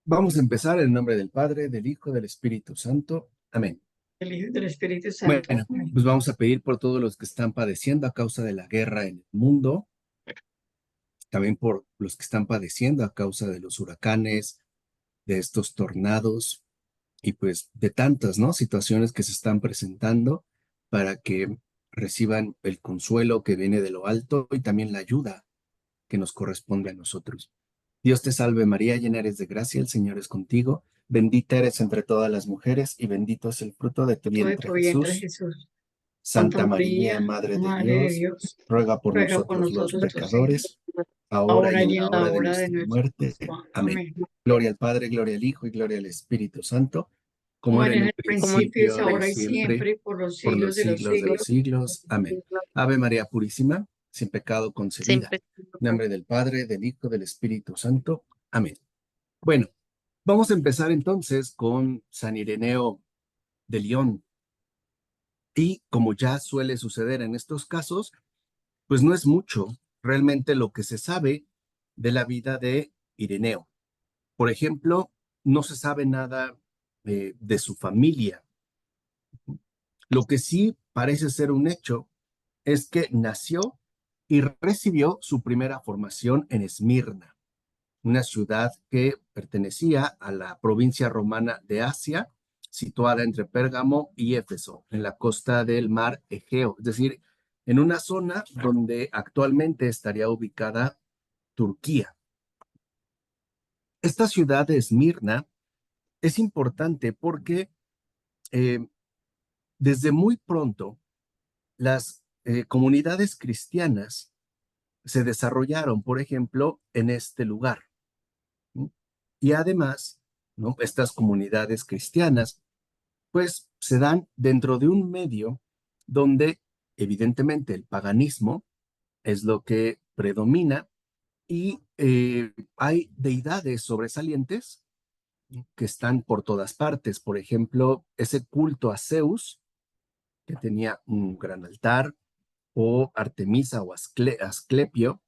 Vamos a empezar en el nombre del Padre, del Hijo, del Espíritu Santo. Amén. Del Hijo y del Espíritu Santo. Bueno, Amén. pues vamos a pedir por todos los que están padeciendo a causa de la guerra en el mundo, también por los que están padeciendo a causa de los huracanes, de estos tornados y pues de tantas, ¿no? Situaciones que se están presentando para que reciban el consuelo que viene de lo alto y también la ayuda que nos corresponde a nosotros. Dios te salve María, llena eres de gracia, el Señor es contigo, bendita eres entre todas las mujeres y bendito es el fruto de tu Fruto de vientre tu vientre, Jesús. Jesús. Santa Santa María, María, Madre de Madre de Dios, Dios, ruega por ruega por nosotros los nosotros tus hijos, pecadores, ahora y ahora en y en la la hora de hora de nuestra nuestra muerte. muerte. Amén. Amén. Gloria al Padre, gloria al Hijo y gloria al Espíritu Santo, como Como era era en en un el principio, es principio, ahora y ahora y siempre, siempre, por los por siglos los de los siglos de siglos. los siglos. Amén. Ave María Purísima, sin pecado concebida. En nombre del Padre, del Hijo, del Espíritu Santo. Amén. Bueno, vamos a empezar entonces con San Ireneo de León. Y como ya suele suceder en estos casos, pues no es mucho realmente lo que se sabe de la vida de Ireneo. Por ejemplo, no se sabe nada de su familia. Lo que sí parece ser un hecho es que nació y recibió su primera formación en Esmirna, una ciudad que pertenecía a la provincia romana de Asia, situada entre Pérgamo y Éfeso, en la costa del mar Egeo, es decir, en una zona donde actualmente estaría ubicada Turquía. Esta ciudad de Esmirna es importante porque eh, desde muy pronto las comunidades cristianas se desarrollaron, por ejemplo, en este lugar, ¿no? Y además, ¿no? Estas comunidades cristianas, pues se dan dentro de un medio donde evidentemente el paganismo es lo que predomina y hay deidades sobresalientes que están por todas partes. Por ejemplo, ese culto a Zeus, que tenía un gran altar, o Artemisa o Asclepio,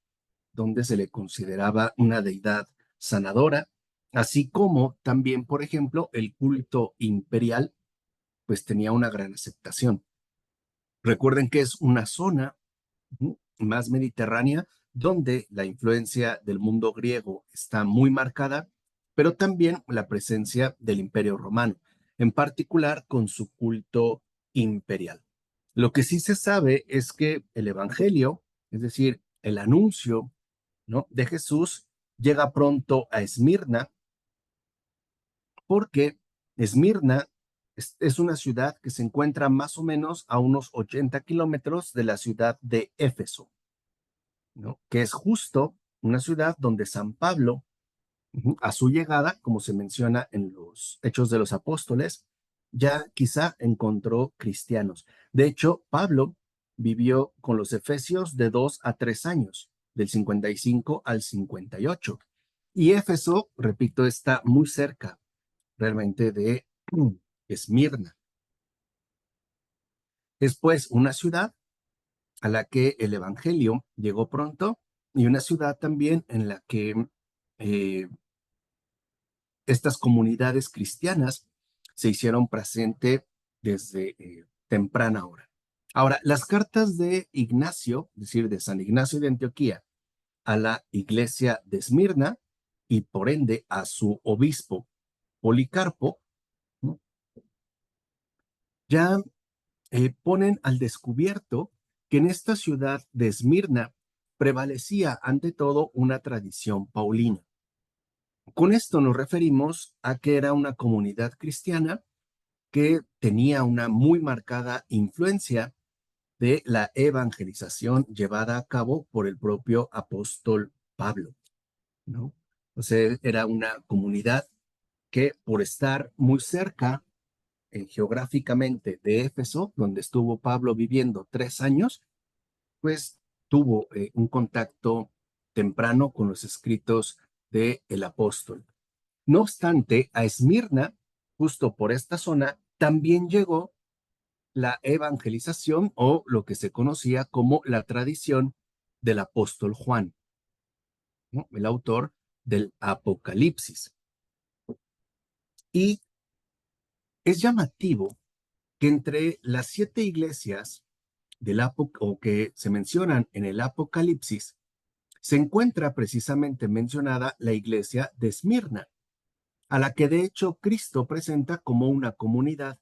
donde se le consideraba una deidad sanadora, así como también, por ejemplo, el culto imperial, pues tenía una gran aceptación. Recuerden que es una zona más mediterránea donde la influencia del mundo griego está muy marcada, pero también la presencia del Imperio Romano, en particular con su culto imperial. Lo que sí se sabe es que el Evangelio, es decir, el anuncio, ¿no?, de Jesús, llega pronto a Esmirna, porque Esmirna es una ciudad que se encuentra más o menos a unos 80 kilómetros de la ciudad de Éfeso, ¿no?, que es justo una ciudad donde San Pablo, a su llegada, como se menciona en los Hechos de los Apóstoles, ya quizá encontró cristianos. De hecho, Pablo vivió con los efesios de 2 a 3 años, del 55 al 58. Y Éfeso, repito, está muy cerca realmente de Esmirna. Es pues una ciudad a la que el Evangelio llegó pronto y una ciudad también en la que eh, estas comunidades cristianas se hicieron presente desde temprana hora. Ahora, las cartas de Ignacio, es decir, de San Ignacio de Antioquía, a la iglesia de Esmirna y por ende a su obispo Policarpo, ¿no?, ya ponen al descubierto que en esta ciudad de Esmirna prevalecía ante todo una tradición paulina. Con esto nos referimos a que era una comunidad cristiana que tenía una muy marcada influencia de la evangelización llevada a cabo por el propio apóstol Pablo, ¿no? O sea, era una comunidad que por estar muy cerca geográficamente de Éfeso, donde estuvo Pablo viviendo 3 años, pues tuvo un contacto temprano con los escritos del apóstol. No obstante, a Esmirna, justo por esta zona, también llegó la evangelización o lo que se conocía como la tradición del apóstol Juan, ¿no?, el autor del Apocalipsis. Y es llamativo que entre las 7 iglesias o que se mencionan en el Apocalipsis, se encuentra precisamente mencionada la iglesia de Esmirna, a la que de hecho Cristo presenta como una comunidad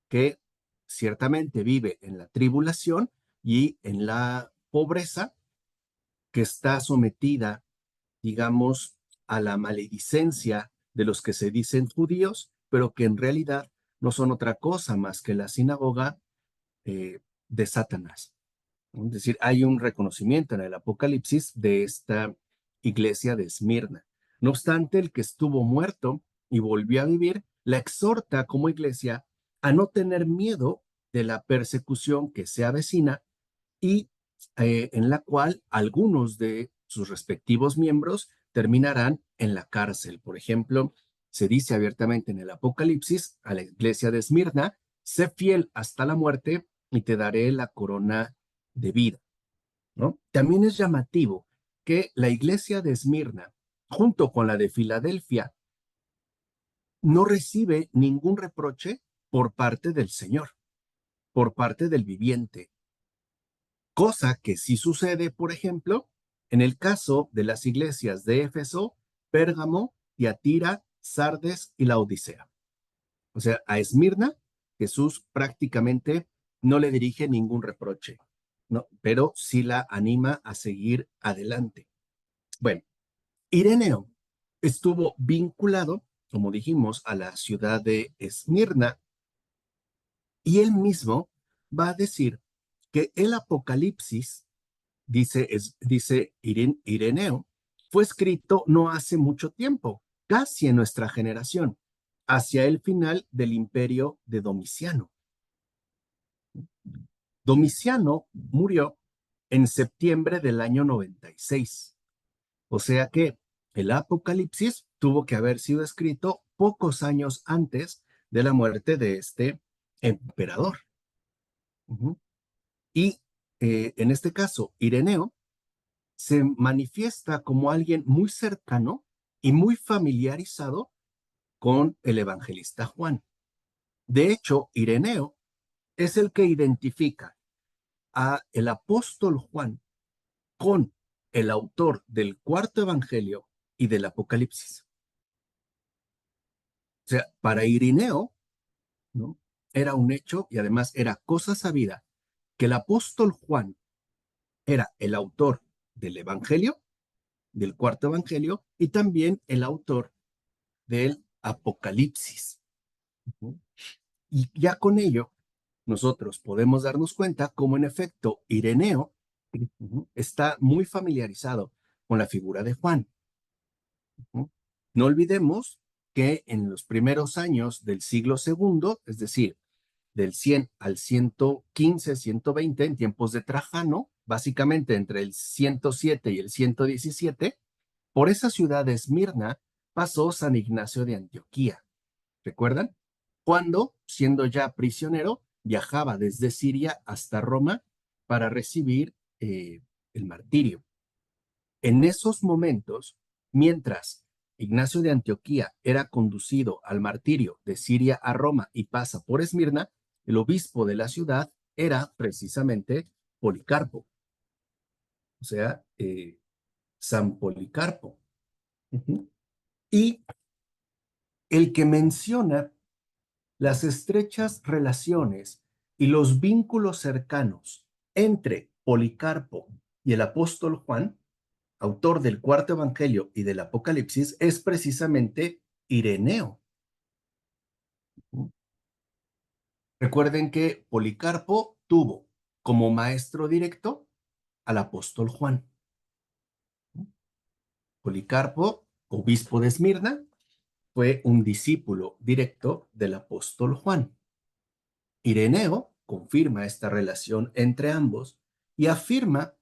que ciertamente vive en la tribulación y en la pobreza, que está sometida, digamos, a la maledicencia de los que se dicen judíos, pero que en realidad no son otra cosa más que la sinagoga de Satanás. Es decir, hay un reconocimiento en el Apocalipsis de esta iglesia de Esmirna. No obstante, el que estuvo muerto y volvió a vivir, la exhorta como iglesia a no tener miedo de la persecución que se avecina y en la cual algunos de sus respectivos miembros terminarán en la cárcel. Por ejemplo, se dice abiertamente en el Apocalipsis a la iglesia de Esmirna: sé fiel hasta la muerte y te daré la corona de vida, ¿no? También es llamativo que la iglesia de Esmirna, junto con la de Filadelfia, no recibe ningún reproche por parte del Señor, por parte del viviente, cosa que sí sucede, por ejemplo, en el caso de las iglesias de Éfeso, Pérgamo, Tiatira, Sardes y la Odisea. O sea, a Esmirna, Jesús prácticamente no le dirige ningún reproche, ¿no? Pero sí la anima a seguir adelante. Bueno, Ireneo estuvo vinculado, como dijimos, a la ciudad de Esmirna, y él mismo va a decir que el Apocalipsis, dice Ireneo, fue escrito no hace mucho tiempo, casi en nuestra generación, hacia el final del imperio de Domiciano. Domiciano murió en septiembre del año 96. O sea que el Apocalipsis tuvo que haber sido escrito pocos años antes de la muerte de este emperador. Uh-huh. Y en este caso, Ireneo se manifiesta como alguien muy cercano y muy familiarizado con el evangelista Juan. De hecho, Ireneo es el que identifica a el apóstol Juan con el autor del cuarto evangelio y del Apocalipsis. O sea, para Ireneo, ¿no?, era un hecho y además era cosa sabida que el apóstol Juan era el autor del evangelio, del cuarto evangelio, y también el autor del Apocalipsis. Uh-huh. Y ya con ello, nosotros podemos darnos cuenta cómo en efecto Ireneo está muy familiarizado con la figura de Juan. No olvidemos que en los primeros años del siglo segundo, es decir, del 100 al 115, 120, en tiempos de Trajano, básicamente entre el 107 y el 117, por esa ciudad de Esmirna pasó San Ignacio de Antioquía. ¿Recuerdan? Cuando, siendo ya prisionero, viajaba desde Siria hasta Roma para recibir el martirio. En esos momentos, mientras Ignacio de Antioquía era conducido al martirio de Siria a Roma y pasa por Esmirna, el obispo de la ciudad era precisamente Policarpo, o sea, San Policarpo. Uh-huh. Y el que menciona las estrechas relaciones y los vínculos cercanos entre Policarpo y el apóstol Juan, autor del cuarto evangelio y del Apocalipsis, es precisamente Ireneo. Recuerden que Policarpo tuvo como maestro directo al apóstol Juan. Policarpo, obispo de Esmirna, fue un discípulo directo del apóstol Juan. Ireneo confirma esta relación entre ambos y afirma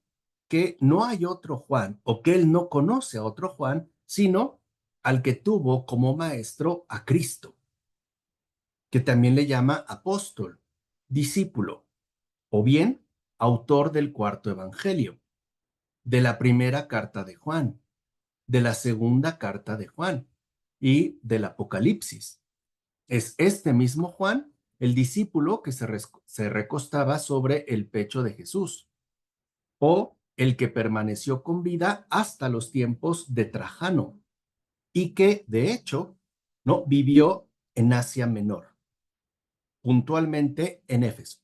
que no hay otro Juan o que él no conoce a otro Juan, sino al que tuvo como maestro a Cristo, que también le llama apóstol, discípulo o bien autor del cuarto evangelio, de la primera carta de Juan, de la segunda carta de Juan y del Apocalipsis. es este mismo Juan, el discípulo que se recostaba sobre el pecho de Jesús, o el que permaneció con vida hasta los tiempos de Trajano y que, de hecho, ¿no? Vivió en Asia Menor, puntualmente en Éfeso,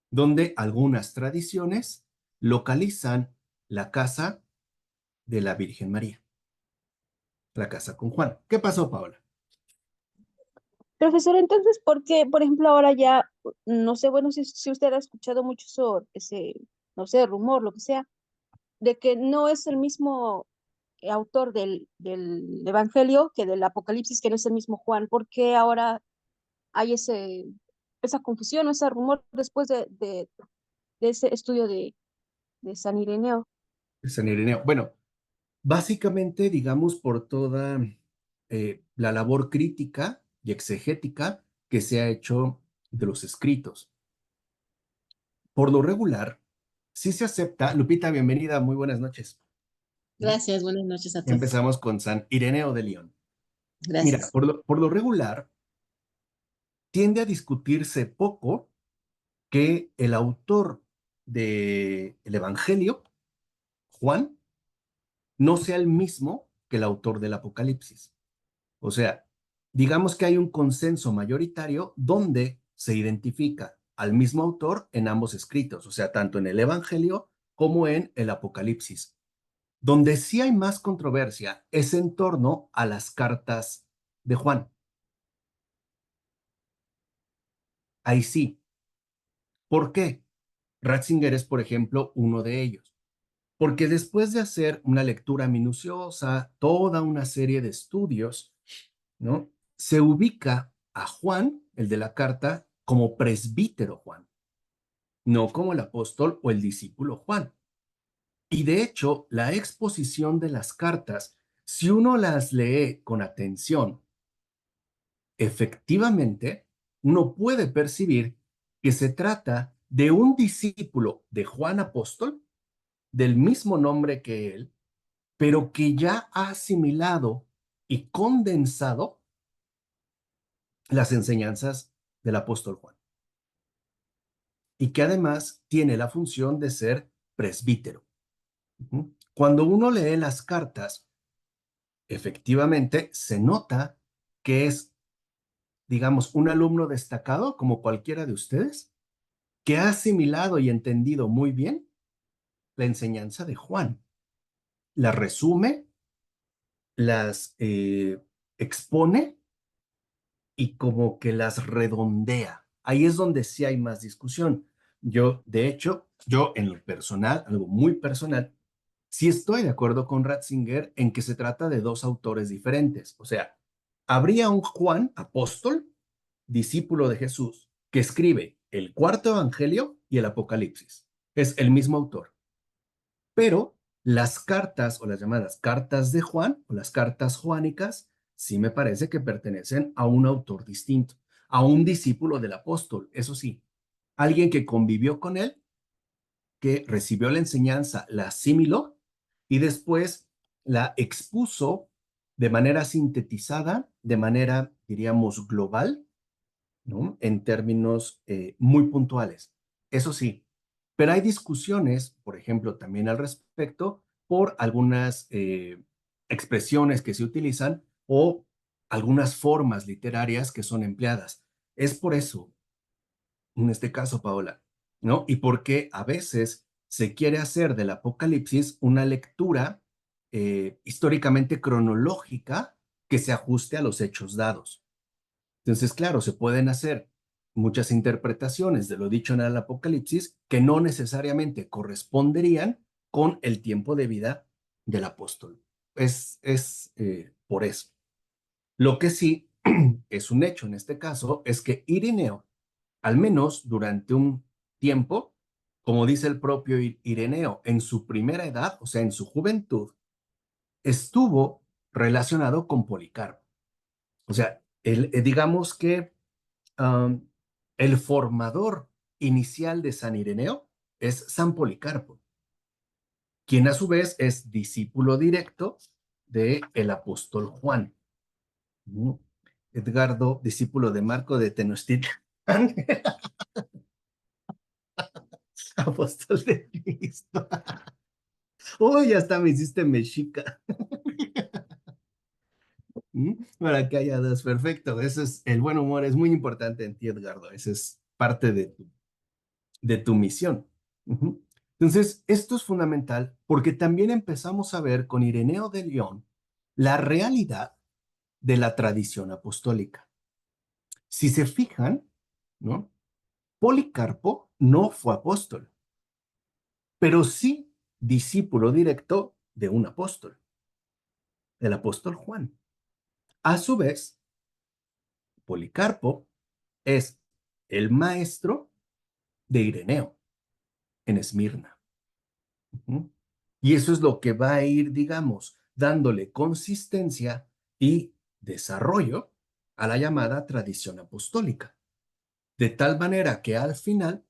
donde algunas tradiciones localizan la casa de la Virgen María, la casa con Juan. ¿Qué pasó, Paola? Profesor, entonces, ¿por qué, por ejemplo, ahora ya, no sé, bueno, si usted ha escuchado mucho sobre ese, no sé, rumor, lo que sea, de que no es el mismo autor del Evangelio que del Apocalipsis, que no es el mismo Juan? ¿Por qué ahora hay esa confusión o ese rumor después de ese estudio de San Ireneo? San Ireneo. Bueno, básicamente, digamos, por toda la labor crítica y exegética que se ha hecho de los escritos. Por lo regular, sí se acepta. Lupita, bienvenida, muy buenas noches. Gracias, buenas noches a todos. Empezamos con San Ireneo de León. Mira, Gracias. por lo regular, tiende a discutirse poco que el autor del Evangelio, Juan, no sea el mismo que el autor del Apocalipsis. O sea, digamos que hay un consenso mayoritario donde se identifica al mismo autor en ambos escritos, o sea, tanto en el Evangelio como en el Apocalipsis. Donde sí hay más controversia es en torno a las cartas de Juan. Ahí sí. ¿Por qué? Ratzinger es, por ejemplo, uno de ellos. Porque después de hacer una lectura minuciosa, toda una serie de estudios, ¿no? Se ubica a Juan, el de la carta, como presbítero Juan, no como el apóstol o el discípulo Juan. Y de hecho, la exposición de las cartas, si uno las lee con atención, efectivamente, uno puede percibir que se trata de un discípulo de Juan apóstol, del mismo nombre que él, pero que ya ha asimilado y condensado las enseñanzas del apóstol Juan y que además tiene la función de ser presbítero. Cuando uno lee las cartas, efectivamente se nota que es, digamos, un alumno destacado como cualquiera de ustedes, que ha asimilado y entendido muy bien la enseñanza de Juan. La resume, las expone y como que las redondea. Ahí es donde sí hay más discusión. Yo, de hecho, yo en lo personal, algo muy personal, sí estoy de acuerdo con Ratzinger en que se trata de dos autores diferentes. O sea, habría un Juan apóstol, discípulo de Jesús, que escribe el cuarto evangelio y el Apocalipsis. Es el mismo autor. Pero las cartas o las llamadas cartas de Juan o las cartas juánicas sí me parece que pertenecen a un autor distinto, a un discípulo del apóstol, eso sí, alguien que convivió con él, que recibió la enseñanza, la asimiló y después la expuso de manera sintetizada, de manera, diríamos, global, ¿no? En términos muy puntuales. Eso sí, pero hay discusiones, por ejemplo, también al respecto, por algunas expresiones que se utilizan o algunas formas literarias que son empleadas. Es por eso, en este caso, Paola, ¿no? Y porque a veces se quiere hacer del Apocalipsis una lectura históricamente cronológica que se ajuste a los hechos dados. Entonces, claro, se pueden hacer muchas interpretaciones de lo dicho en el Apocalipsis que no necesariamente corresponderían con el tiempo de vida del apóstol. Es por eso. Lo que sí es un hecho en este caso es que Ireneo, al menos durante un tiempo, como dice el propio Ireneo, en su primera edad, o sea, en su juventud, estuvo relacionado con Policarpo. O sea, digamos que um, el formador inicial de San Ireneo es San Policarpo, quien a su vez es discípulo directo del apóstol Juan. Edgardo, discípulo de Marco de Tenochtitlán, apóstol de Cristo. Uy, hasta me hiciste mexica. Para que haya dos, perfecto. Eso es, el buen humor es muy importante en ti, Edgardo. Esa es parte de tu misión. Ujú. Entonces, esto es fundamental porque también empezamos a ver con Ireneo de León la realidad de la tradición apostólica. Si se fijan, ¿no? Policarpo no fue apóstol, pero sí discípulo directo de un apóstol, el apóstol Juan. A su vez, Policarpo es el maestro de Ireneo en Esmirna. ¿Mm? Y eso es lo que va a ir, digamos, dándole consistencia y desarrollo a la llamada tradición apostólica. De tal manera que al final,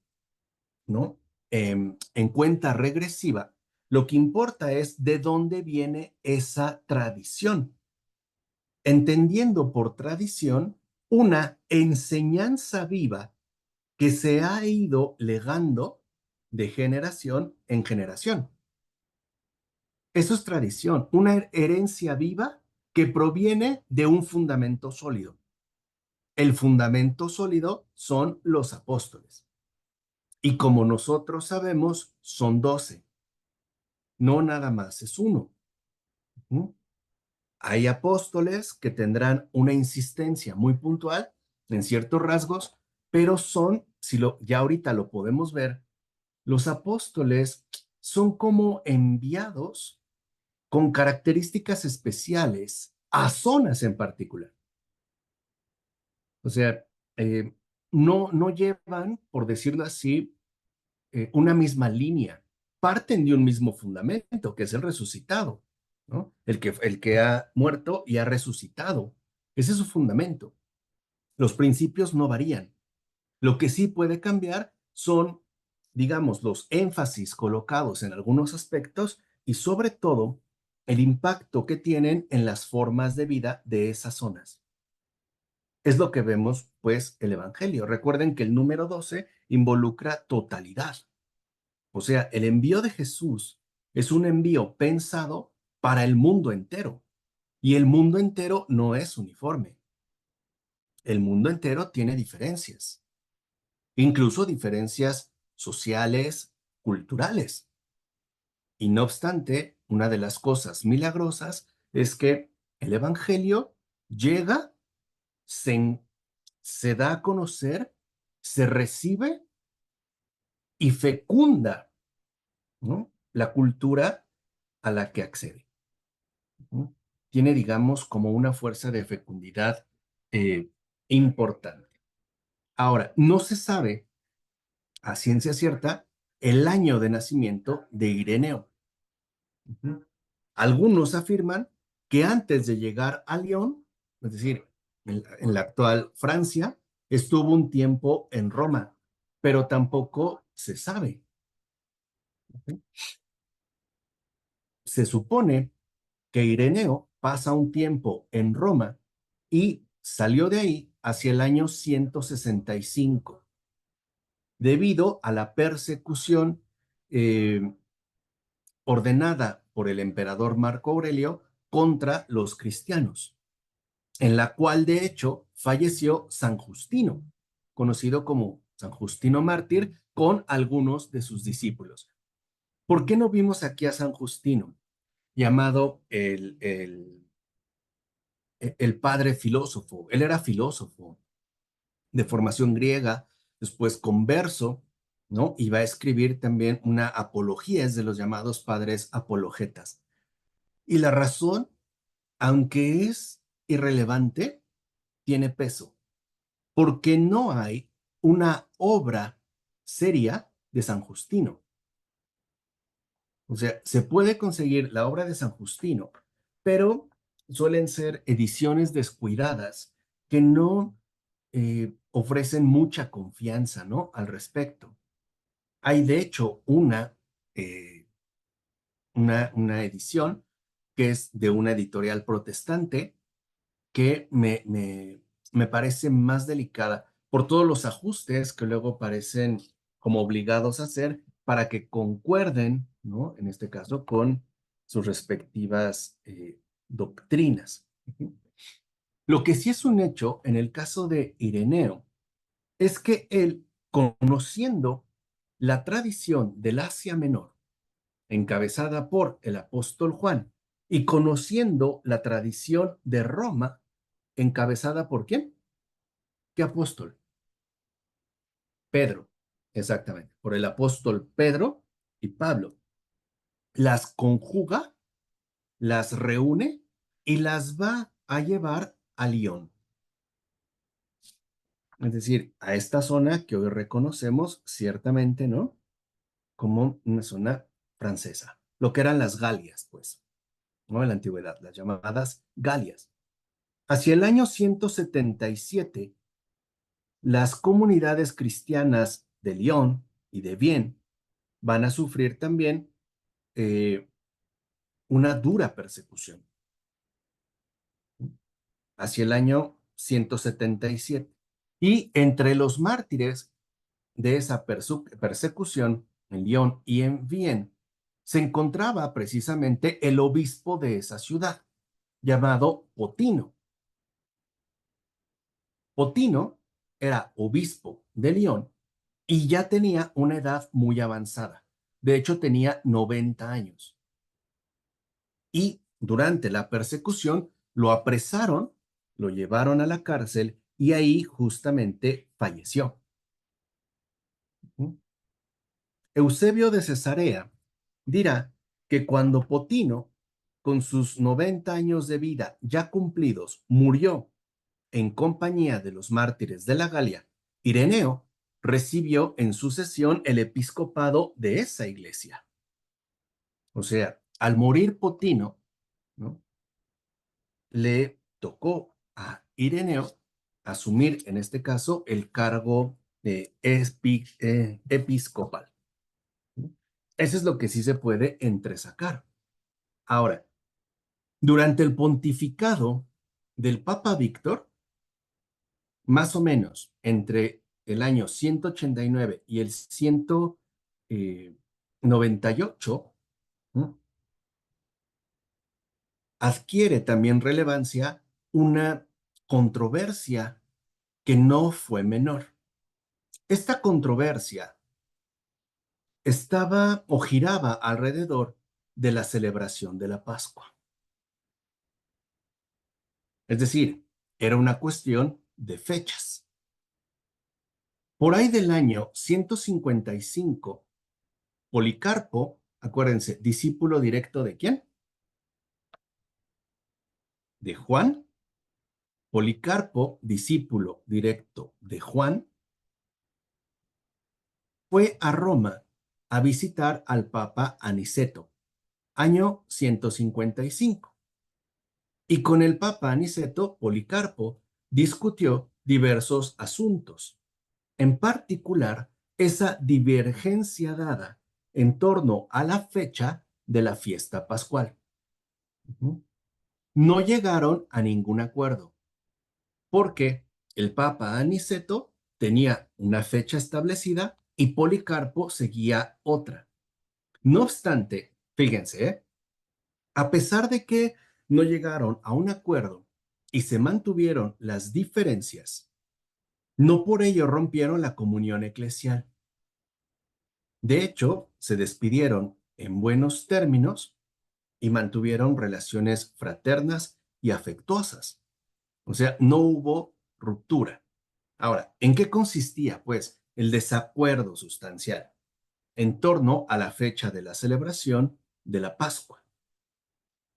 ¿no? En cuenta regresiva, lo que importa es de dónde viene esa tradición, entendiendo por tradición una enseñanza viva que se ha ido legando de generación en generación. Eso es tradición, una herencia viva que proviene de un fundamento sólido. El fundamento sólido son los apóstoles. Y como nosotros sabemos, son 12. No nada más es uno. ¿Mm? Hay apóstoles que tendrán una insistencia muy puntual en ciertos rasgos, pero son, si lo, ya ahorita lo podemos ver, los apóstoles son como enviados con características especiales a zonas en particular. O sea, eh, no llevan, por decirlo así, una misma línea. Parten de un mismo fundamento, que es el resucitado, ¿no? El que ha muerto y ha resucitado. Ese es su fundamento. Los principios no varían. Lo que sí puede cambiar son, digamos, los énfasis colocados en algunos aspectos y sobre todo el impacto que tienen en las formas de vida de esas zonas. Es lo que vemos, pues, el Evangelio. Recuerden que el número 12 involucra totalidad. O sea, el envío de Jesús es un envío pensado para el mundo entero. Y el mundo entero no es uniforme. El mundo entero tiene diferencias, incluso diferencias sociales, culturales. Y no obstante, una de las cosas milagrosas es que el Evangelio llega, se, se da a conocer, se recibe y fecunda, ¿no? La cultura a la que accede. ¿No? Tiene, digamos, como una fuerza de fecundidad eh, importante. Ahora, no se sabe a ciencia cierta el año de nacimiento de Ireneo. Ujú. Algunos afirman que antes de llegar a Lyon, es decir, en la actual Francia, estuvo un tiempo en Roma, pero tampoco se sabe. Ujú. Se supone que Ireneo pasa un tiempo en Roma y salió de ahí hacia el año 165, debido a la persecución eh, ordenada por el emperador Marco Aurelio contra los cristianos, en la cual de hecho falleció San Justino, conocido como San Justino Mártir, con algunos de sus discípulos. ¿Por qué no vimos aquí a San Justino, llamado el padre filósofo? Él era filósofo de formación griega, después converso, ¿no? Y va a escribir también una apología, es de los llamados padres apologetas. Y la razón, aunque es irrelevante, tiene peso, porque no hay una obra seria de San Justino. O sea, se puede conseguir la obra de San Justino, pero suelen ser ediciones descuidadas que no ofrecen mucha confianza, ¿no? Al respecto. Hay de hecho una edición que es de una editorial protestante que me parece más delicada por todos los ajustes que luego parecen como obligados a hacer para que concuerden, ¿no? En este caso, con sus respectivas doctrinas. Lo que sí es un hecho en el caso de Ireneo es que él, conociendo la tradición del Asia Menor, encabezada por el apóstol Juan, y conociendo la tradición de Roma, encabezada por ¿quién? ¿Qué apóstol? Pedro, exactamente, por el apóstol Pedro y Pablo. Las conjuga, las reúne y las va a llevar a Lyon. Es decir, a esta zona que hoy reconocemos ciertamente, ¿no? Como una zona francesa, lo que eran las Galias, pues, ¿no? En la antigüedad, las llamadas Galias. Hacia el año 177, las comunidades cristianas de Lyon y de Vienne van a sufrir también una dura persecución. Hacia el año 177. Y entre los mártires de esa persecución en Lyon y en Vienne se encontraba precisamente el obispo de esa ciudad, llamado Potino. Potino era obispo de Lyon y ya tenía una edad muy avanzada. De hecho, tenía 90 años. Y durante la persecución lo apresaron, lo llevaron a la cárcel y ahí justamente falleció. Eusebio de Cesarea dirá que cuando Potino, con sus 90 años de vida ya cumplidos, murió en compañía de los mártires de la Galia, Ireneo recibió en sucesión el episcopado de esa iglesia. O sea, al morir Potino, ¿no? Le tocó a Ireneo asumir, en este caso, el cargo de episcopal. Eso es lo que sí se puede entresacar. Ahora, durante el pontificado del Papa Víctor, más o menos entre el año 189 y el 198, ¿no? Adquiere también relevancia una controversia que no fue menor. Esta controversia estaba o giraba alrededor de la celebración de la Pascua. Es decir, era una cuestión de fechas. Por ahí del año 155, Policarpo, acuérdense, discípulo directo ¿de quién? De Juan. Policarpo, discípulo directo de Juan, fue a Roma a visitar al Papa Aniceto, año 155. Y con el Papa Aniceto, Policarpo discutió diversos asuntos, en particular esa divergencia dada en torno a la fecha de la fiesta pascual. No llegaron a ningún acuerdo, porque el Papa Aniceto tenía una fecha establecida y Policarpo seguía otra. No obstante, fíjense, a pesar de que no llegaron a un acuerdo y se mantuvieron las diferencias, no por ello rompieron la comunión eclesial. De hecho, se despidieron en buenos términos y mantuvieron relaciones fraternas y afectuosas. O sea, no hubo ruptura. Ahora, ¿en qué consistía, pues, el desacuerdo sustancial? En torno a la fecha de la celebración de la Pascua.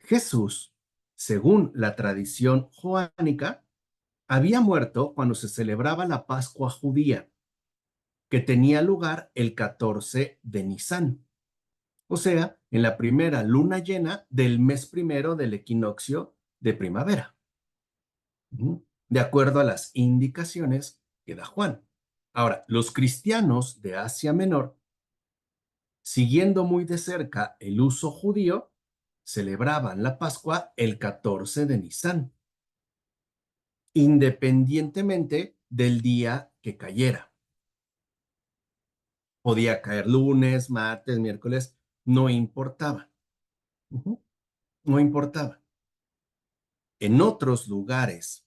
Jesús, según la tradición joánica, había muerto cuando se celebraba la Pascua judía, que tenía lugar el 14 de Nisán, o sea, en la primera luna llena del mes primero del equinoccio de primavera, de acuerdo a las indicaciones que da Juan. Ahora, los cristianos de Asia Menor, siguiendo muy de cerca el uso judío, celebraban la Pascua el 14 de Nisán. independientemente del día que cayera. Podía caer lunes, martes, miércoles, no importaba. No importaba. En otros lugares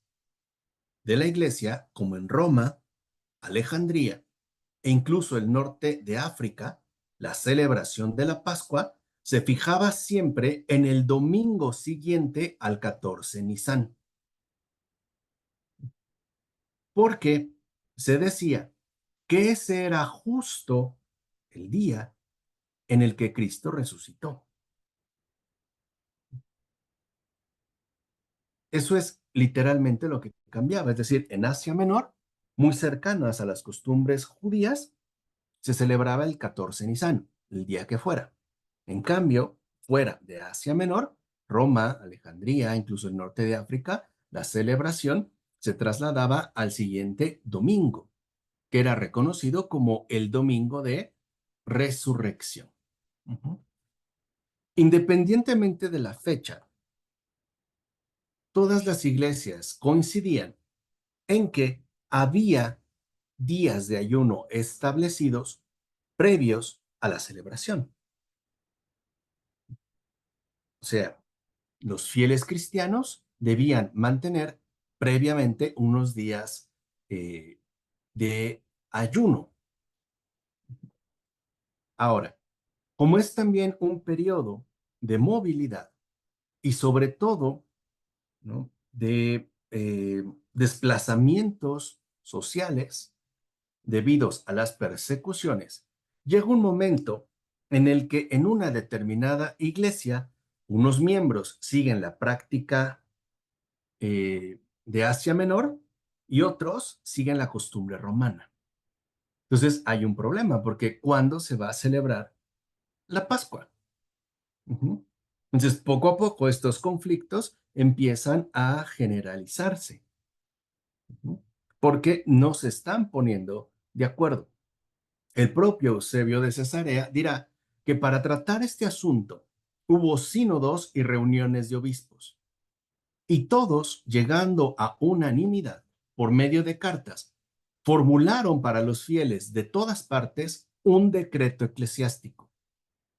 de la iglesia, como en Roma, Alejandría e incluso el norte de África, la celebración de la Pascua se fijaba siempre en el domingo siguiente al 14 Nisan, porque se decía que ese era justo el día en el que Cristo resucitó. Eso es literalmente lo que cambiaba, es decir, en Asia Menor, muy cercanas a las costumbres judías, se celebraba el 14 Nisan, el día que fuera. En cambio, fuera de Asia Menor, Roma, Alejandría, incluso el norte de África, la celebración se trasladaba al siguiente domingo, que era reconocido como el domingo de resurrección. Independientemente de la fecha, todas las iglesias coincidían en que había días de ayuno establecidos previos a la celebración. O sea, los fieles cristianos debían mantener previamente unos días de ayuno. Ahora, como es también un periodo de movilidad y sobre todo, ¿no?, de desplazamientos sociales debidos a las persecuciones, llega un momento en el que en una determinada iglesia unos miembros siguen la práctica de Asia Menor y otros siguen la costumbre romana. Entonces hay un problema porque ¿cuándo se va a celebrar la Pascua? Entonces poco a poco estos conflictos empiezan a generalizarse porque no se están poniendo de acuerdo. El propio Eusebio de Cesarea dirá que para tratar este asunto hubo sínodos y reuniones de obispos, y todos, llegando a unanimidad por medio de cartas, formularon para los fieles de todas partes un decreto eclesiástico,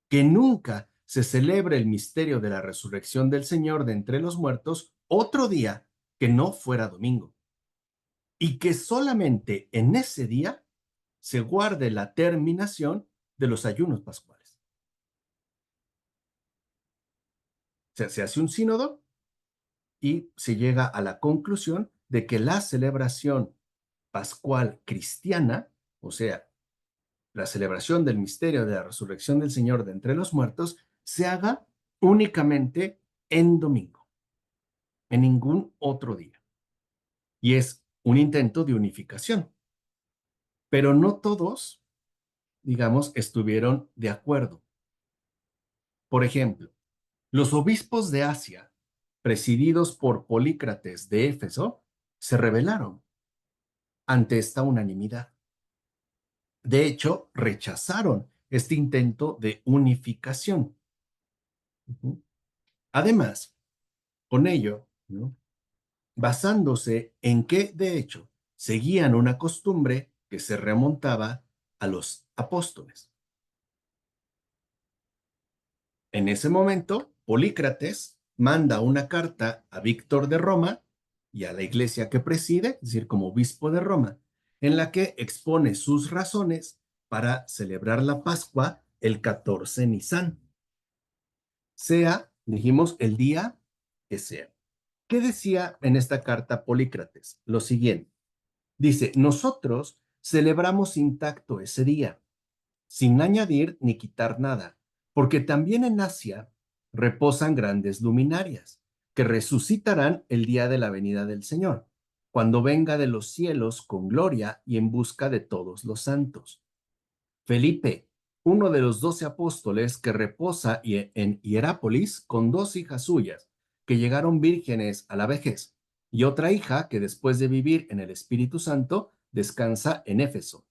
que nunca se celebre el misterio de la resurrección del Señor de entre los muertos otro día que no fuera domingo, y que solamente en ese día se guarde la terminación de los ayunos pascuales. O sea, se hace un sínodo y se llega a la conclusión de que la celebración pascual cristiana, o sea, la celebración del misterio de la resurrección del Señor de entre los muertos, se haga únicamente en domingo, en ningún otro día. Y es un intento de unificación. Pero no todos, digamos, estuvieron de acuerdo. Por ejemplo, los obispos de Asia, presididos por Polícrates de Éfeso, se rebelaron ante esta unanimidad. De hecho, rechazaron este intento de unificación. Además, con ello, ¿no?, basándose en que, de hecho, seguían una costumbre que se remontaba a los apóstoles. En ese momento, Polícrates manda una carta a Víctor de Roma y a la iglesia que preside, es decir, como obispo de Roma, en la que expone sus razones para celebrar la Pascua el 14 Nisan. Sea, dijimos, el día que sea. ¿Qué decía en esta carta Polícrates? Lo siguiente. Dice, nosotros celebramos intacto ese día, sin añadir ni quitar nada, porque también en Asia reposan grandes luminarias, que resucitarán el día de la venida del Señor, cuando venga de los cielos con gloria y en busca de todos los santos. Felipe, uno de los 12 apóstoles que reposa en Hierápolis con 2 hijas suyas, que llegaron vírgenes a la vejez, y otra hija que después de vivir en el Espíritu Santo descansa en Éfeso.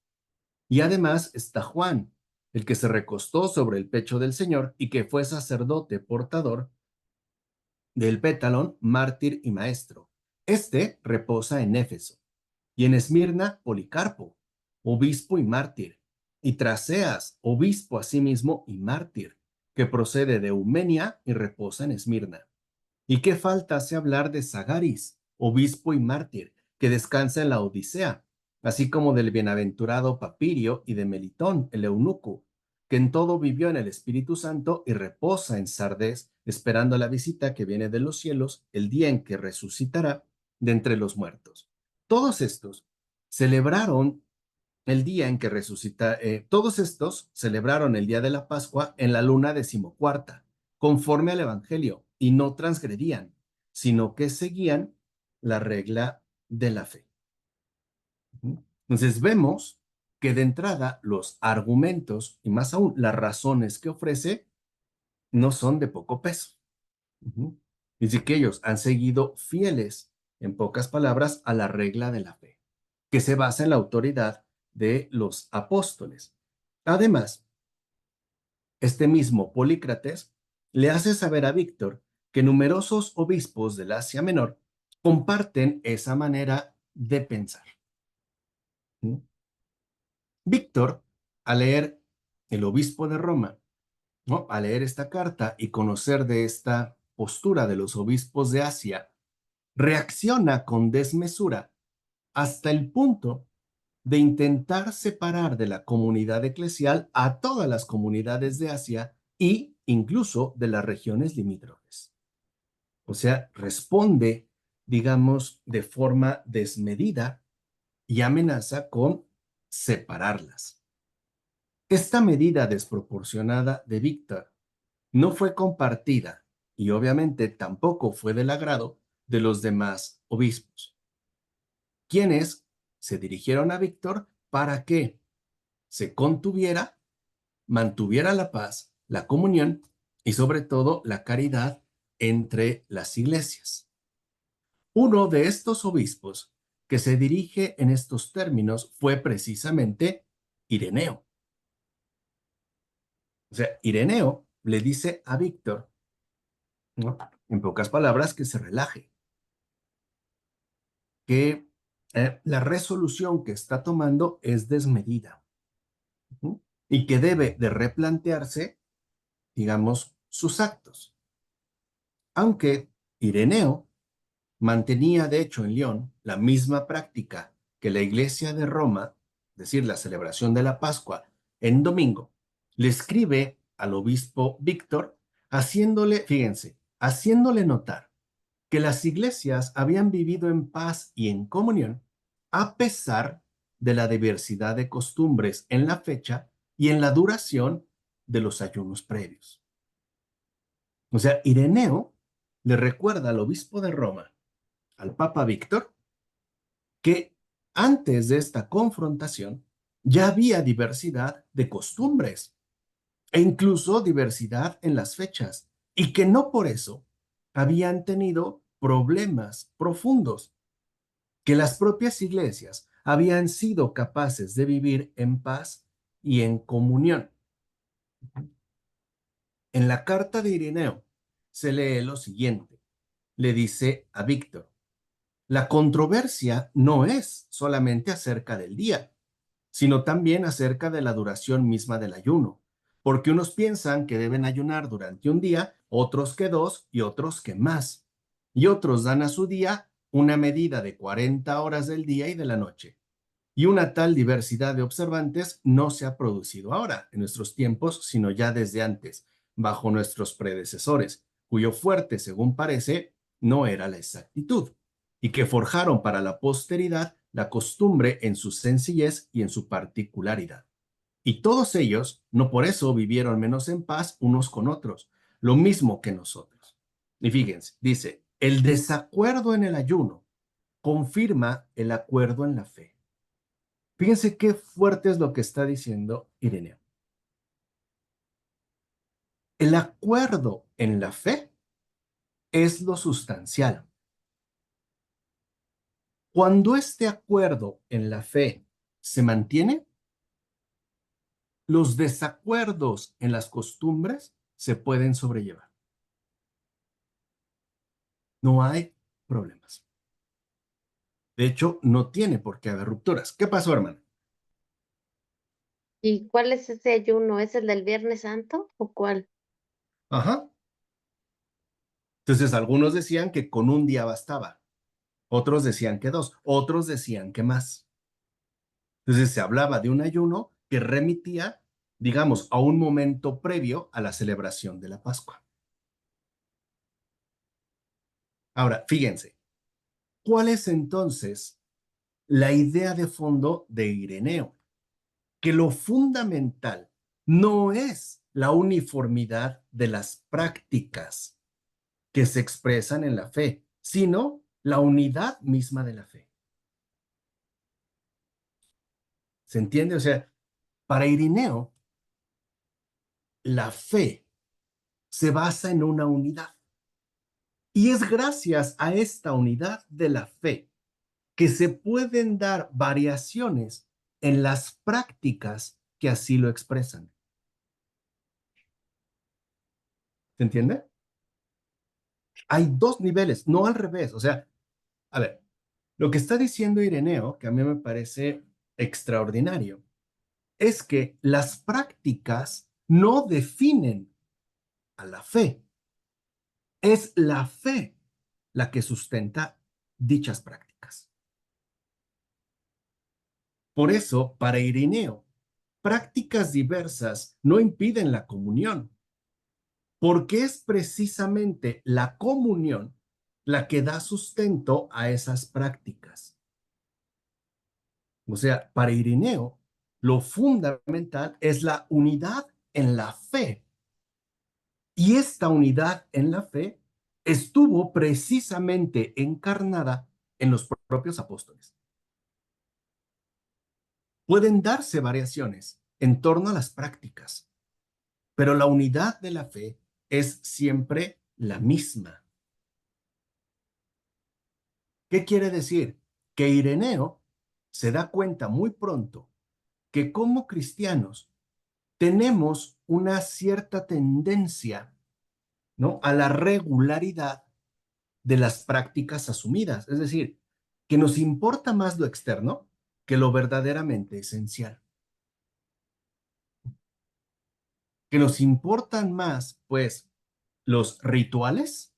Y además está Juan, el que se recostó sobre el pecho del Señor y que fue sacerdote portador del pétalon, mártir y maestro, Este reposa en Éfeso, y en Esmirna Policarpo, obispo y mártir, y Traseas, obispo asimismo y mártir, que procede de Eumenia y reposa en Esmirna. ¿Y qué falta hace hablar de Sagaris, obispo y mártir, que descansa en la Odisea, así como del bienaventurado Papirio y de Melitón, el eunuco, que en todo vivió en el Espíritu Santo y reposa en Sardés, esperando la visita que viene de los cielos, el día en que resucitará de entre los muertos? Todos estos celebraron el día en que resucita, todos estos celebraron el día de la Pascua en la luna decimocuarta, conforme al Evangelio, y no transgredían, sino que seguían la regla de la fe. Entonces vemos que de entrada los argumentos y más aún las razones que ofrece no son de poco peso. Dice que ellos han seguido fieles, en pocas palabras, a la regla de la fe, que se basa en la autoridad de los apóstoles. Además, este mismo Polícrates le hace saber a Víctor que numerosos obispos del Asia Menor comparten esa manera de pensar. Víctor, al leer el obispo de Roma, ¿no?, al leer esta carta y conocer de esta postura de los obispos de Asia, reacciona con desmesura hasta el punto de intentar separar de la comunidad eclesial a todas las comunidades de Asia e incluso de las regiones limítrofes. O sea, responde, digamos, de forma desmedida y amenaza con separarlas. Esta medida desproporcionada de Víctor no fue compartida y obviamente tampoco fue del agrado de los demás obispos, quienes se dirigieron a Víctor para que se contuviera, mantuviera la paz, la comunión y sobre todo la caridad entre las iglesias. Uno de estos obispos que se dirige en estos términos fue precisamente Ireneo. O sea, Ireneo le dice a Víctor, ¿no?, en pocas palabras, que se relaje, que la resolución que está tomando es desmedida y que debe de replantearse, digamos, sus actos. Aunque Ireneo mantenía, de hecho, en León la misma práctica que la Iglesia de Roma, es decir, la celebración de la Pascua en domingo, le escribe al obispo Víctor, fíjense, haciéndole notar que las iglesias habían vivido en paz y en comunión a pesar de la diversidad de costumbres en la fecha y en la duración de los ayunos previos. O sea, Ireneo le recuerda al obispo de Roma, al Papa Víctor, que antes de esta confrontación ya había diversidad de costumbres e incluso diversidad en las fechas, y que no por eso habían tenido problemas profundos, que las propias iglesias habían sido capaces de vivir en paz y en comunión. En la carta de Ireneo se lee lo siguiente. Le dice a Víctor: la controversia no es solamente acerca del día, sino también acerca de la duración misma del ayuno, porque unos piensan que deben ayunar durante un día, otros que 2 y otros que más, y otros dan a su día una medida de 40 horas del día y de la noche. Y una tal diversidad de observantes no se ha producido ahora, en nuestros tiempos, sino ya desde antes, bajo nuestros predecesores, cuyo fuerte, según parece, no era la exactitud, y que forjaron para la posteridad la costumbre en su sencillez y en su particularidad. Y todos ellos, no por eso vivieron menos en paz unos con otros, lo mismo que nosotros. Y fíjense, dice, el desacuerdo en el ayuno confirma el acuerdo en la fe. Fíjense qué fuerte es lo que está diciendo Ireneo. El acuerdo en la fe es lo sustancial. Cuando este acuerdo en la fe se mantiene, los desacuerdos en las costumbres se pueden sobrellevar. No hay problemas. De hecho, no tiene por qué haber rupturas. ¿Qué pasó, hermano? ¿Y cuál es ese ayuno? ¿Es el del Viernes Santo o cuál? Ajá. Entonces, algunos decían que con un día bastaba, otros decían que dos, otros decían que más. Entonces, se hablaba de un ayuno que remitía, digamos, a un momento previo a la celebración de la Pascua. Ahora, fíjense, ¿cuál es entonces la idea de fondo de Ireneo? Que lo fundamental no es la uniformidad de las prácticas que se expresan en la fe, sino la unidad misma de la fe. ¿Se entiende? O sea, para Ireneo, la fe se basa en una unidad. Y es gracias a esta unidad de la fe que se pueden dar variaciones en las prácticas que así lo expresan. ¿Se entiende? Hay dos niveles, no al revés. O sea, a ver, lo que está diciendo Ireneo, que a mí me parece extraordinario, es que las prácticas no definen a la fe. Es la fe la que sustenta dichas prácticas. Por eso, para Ireneo, prácticas diversas no impiden la comunión, porque es precisamente la comunión la que da sustento a esas prácticas. O sea, para Ireneo, lo fundamental es la unidad en la fe. Y esta unidad en la fe estuvo precisamente encarnada en los propios apóstoles. Pueden darse variaciones en torno a las prácticas, pero la unidad de la fe es siempre la misma. ¿Qué quiere decir? Que Ireneo se da cuenta muy pronto que como cristianos tenemos una cierta tendencia, ¿no?, a la regularidad de las prácticas asumidas. Es decir, que nos importa más lo externo que lo verdaderamente esencial. Que nos importan más, pues, los rituales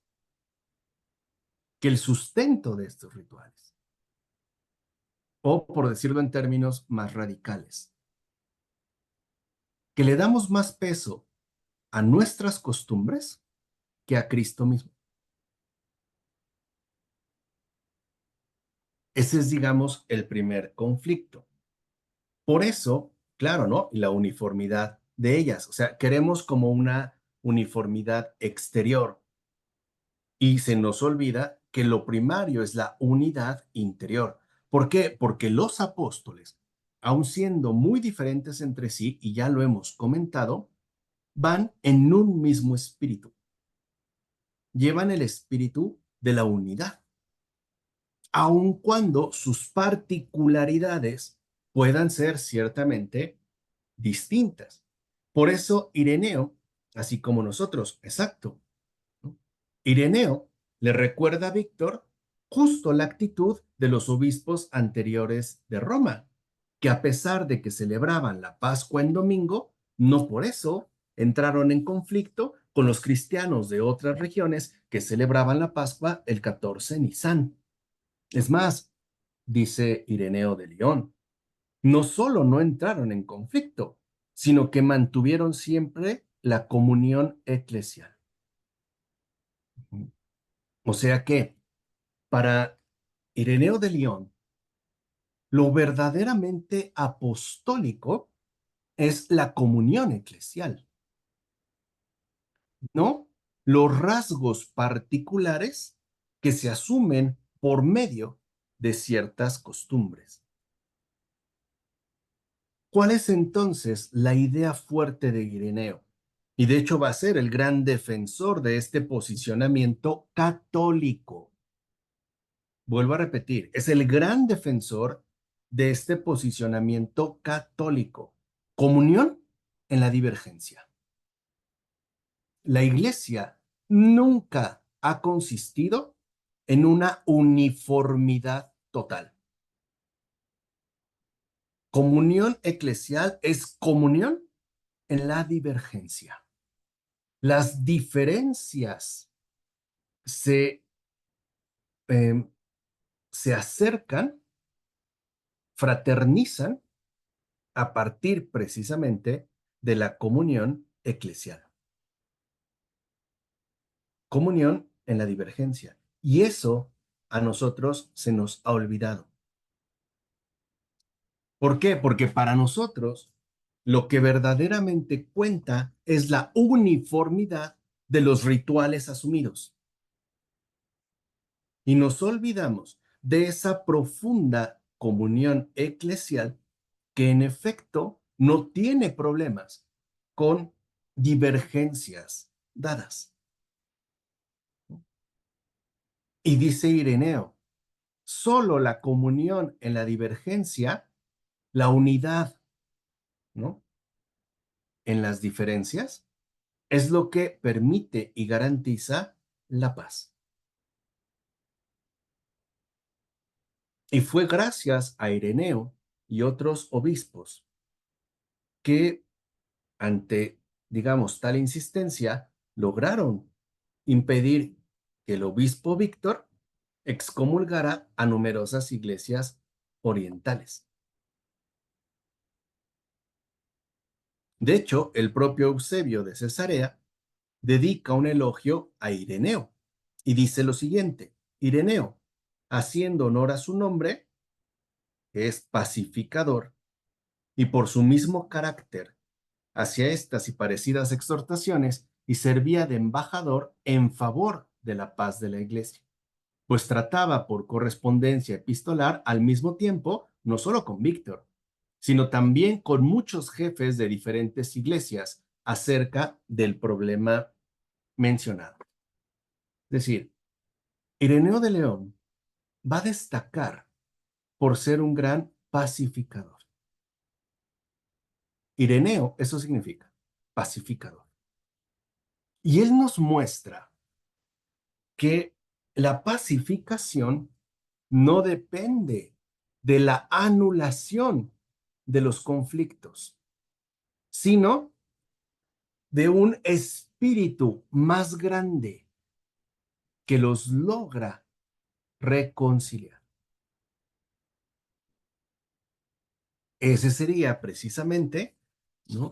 que el sustento de estos rituales. O, por decirlo en términos más radicales, que le damos más peso a nuestras costumbres que a Cristo mismo. Ese es, digamos, el primer conflicto. Por eso, claro, ¿no? La uniformidad de ellas. O sea, queremos como una uniformidad exterior y se nos olvida que lo primario es la unidad interior. ¿Por qué? Porque los apóstoles, aun siendo muy diferentes entre sí, y ya lo hemos comentado, van en un mismo espíritu. Llevan el espíritu de la unidad, aun cuando sus particularidades puedan ser ciertamente distintas. Por eso Ireneo, así como nosotros, exacto, ¿no? Ireneo le recuerda a Víctor justo la actitud de los obispos anteriores de Roma, que a pesar de que celebraban la Pascua en domingo, no por eso entraron en conflicto con los cristianos de otras regiones que celebraban la Pascua el 14 Nisan. Es más, dice Ireneo de León, no solo no entraron en conflicto, sino que mantuvieron siempre la comunión eclesial. O sea que para Ireneo de León, lo verdaderamente apostólico es la comunión eclesial, ¿no? Los rasgos particulares que se asumen por medio de ciertas costumbres. ¿Cuál es entonces la idea fuerte de Ireneo? Y de hecho va a ser el gran defensor de este posicionamiento católico. Vuelvo a repetir, es el gran defensor de este posicionamiento católico. Comunión en la divergencia. La Iglesia nunca ha consistido en una uniformidad total. Comunión eclesial es comunión en la divergencia. Las diferencias se acercan, fraternizan a partir precisamente de la comunión eclesial. Comunión en la divergencia. Y eso a nosotros se nos ha olvidado. ¿Por qué? Porque para nosotros lo que verdaderamente cuenta es la uniformidad de los rituales asumidos. Y nos olvidamos de esa profunda comunión eclesial que en efecto no tiene problemas con divergencias dadas. Y dice Ireneo, solo la comunión en la divergencia, la unidad, ¿no?, en las diferencias, es lo que permite y garantiza la paz. Y fue gracias a Ireneo y otros obispos que ante, digamos, tal insistencia, lograron impedir que el obispo Víctor excomulgara a numerosas iglesias orientales. De hecho, el propio Eusebio de Cesarea dedica un elogio a Ireneo y dice lo siguiente: Ireneo, haciendo honor a su nombre, que es pacificador, y por su mismo carácter hacia estas y parecidas exhortaciones, y servía de embajador en favor de la paz de la iglesia, pues trataba por correspondencia epistolar al mismo tiempo, no solo con Víctor, sino también con muchos jefes de diferentes iglesias acerca del problema mencionado. Es decir, Ireneo de León va a destacar por ser un gran pacificador. Ireneo, eso significa pacificador. Y él nos muestra que la pacificación no depende de la anulación de los conflictos, sino de un espíritu más grande que los logra reconciliar. Ese sería precisamente, ¿no?,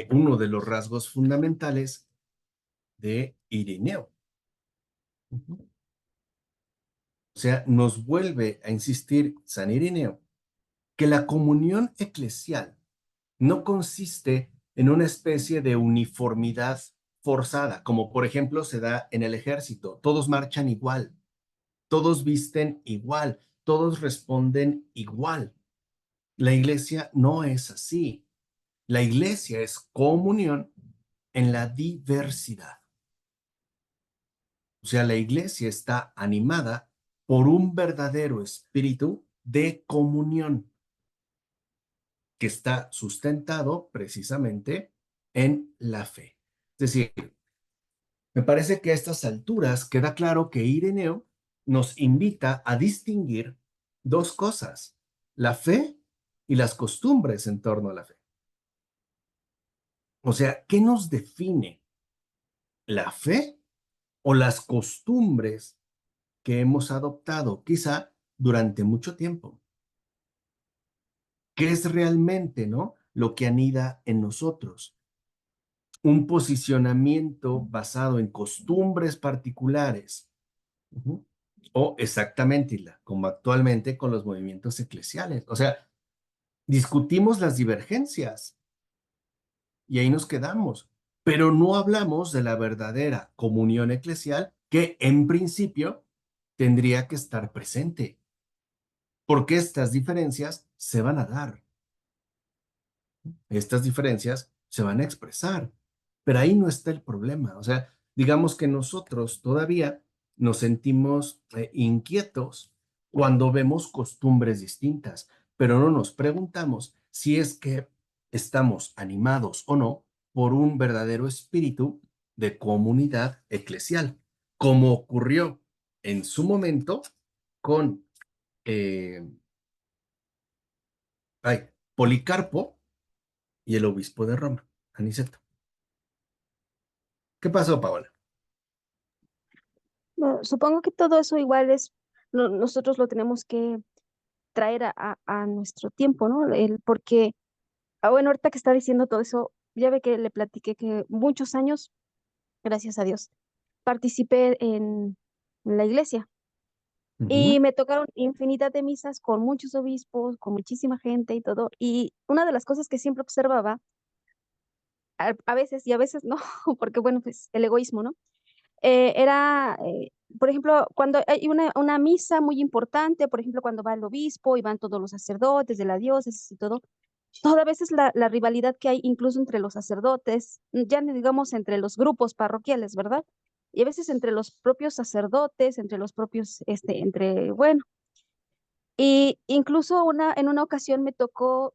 uno de los rasgos fundamentales de Ireneo. O sea, nos vuelve a insistir San Ireneo que la comunión eclesial no consiste en una especie de uniformidad forzada, como por ejemplo se da en el ejército. Todos marchan igual, todos visten igual, todos responden igual. La iglesia no es así. La iglesia es comunión en la diversidad. O sea, la iglesia está animada por un verdadero espíritu de comunión que está sustentado precisamente en la fe. Es decir, me parece que a estas alturas queda claro que Ireneo nos invita a distinguir dos cosas: la fe y las costumbres en torno a la fe. O sea, ¿qué nos define? ¿La fe o las costumbres que hemos adoptado quizá durante mucho tiempo? ¿Qué es realmente, no, lo que anida en nosotros? Un posicionamiento basado en costumbres particulares. O exactamente, como actualmente con los movimientos eclesiales. O sea, discutimos las divergencias y ahí nos quedamos, pero no hablamos de la verdadera comunión eclesial que en principio tendría que estar presente, porque estas diferencias se van a dar. Estas diferencias se van a expresar, pero ahí no está el problema. O sea, digamos que nosotros todavía nos sentimos inquietos cuando vemos costumbres distintas, pero no nos preguntamos si es que estamos animados o no por un verdadero espíritu de comunidad eclesial, como ocurrió en su momento con eh, Policarpo y el obispo de Roma, Aniceto. ¿Qué pasó, Paola? No, supongo que todo eso igual es, nosotros lo tenemos que traer a nuestro tiempo, ¿no? Porque, bueno, ahorita que está diciendo todo eso, ya ve que le platiqué que muchos años, gracias a Dios, participé en la iglesia y me tocaron infinidad de misas con muchos obispos, con muchísima gente y todo. Y una de las cosas que siempre observaba, a veces y a veces no, porque bueno, pues el egoísmo, ¿no? Era, por ejemplo, cuando hay una misa muy importante, por ejemplo, cuando va el obispo y van todos los sacerdotes de la diócesis y todo, toda veces la rivalidad que hay incluso entre los sacerdotes, ya ni digamos entre los grupos parroquiales, ¿verdad? Y a veces entre los propios sacerdotes, entre los propios, bueno, y incluso en una ocasión me tocó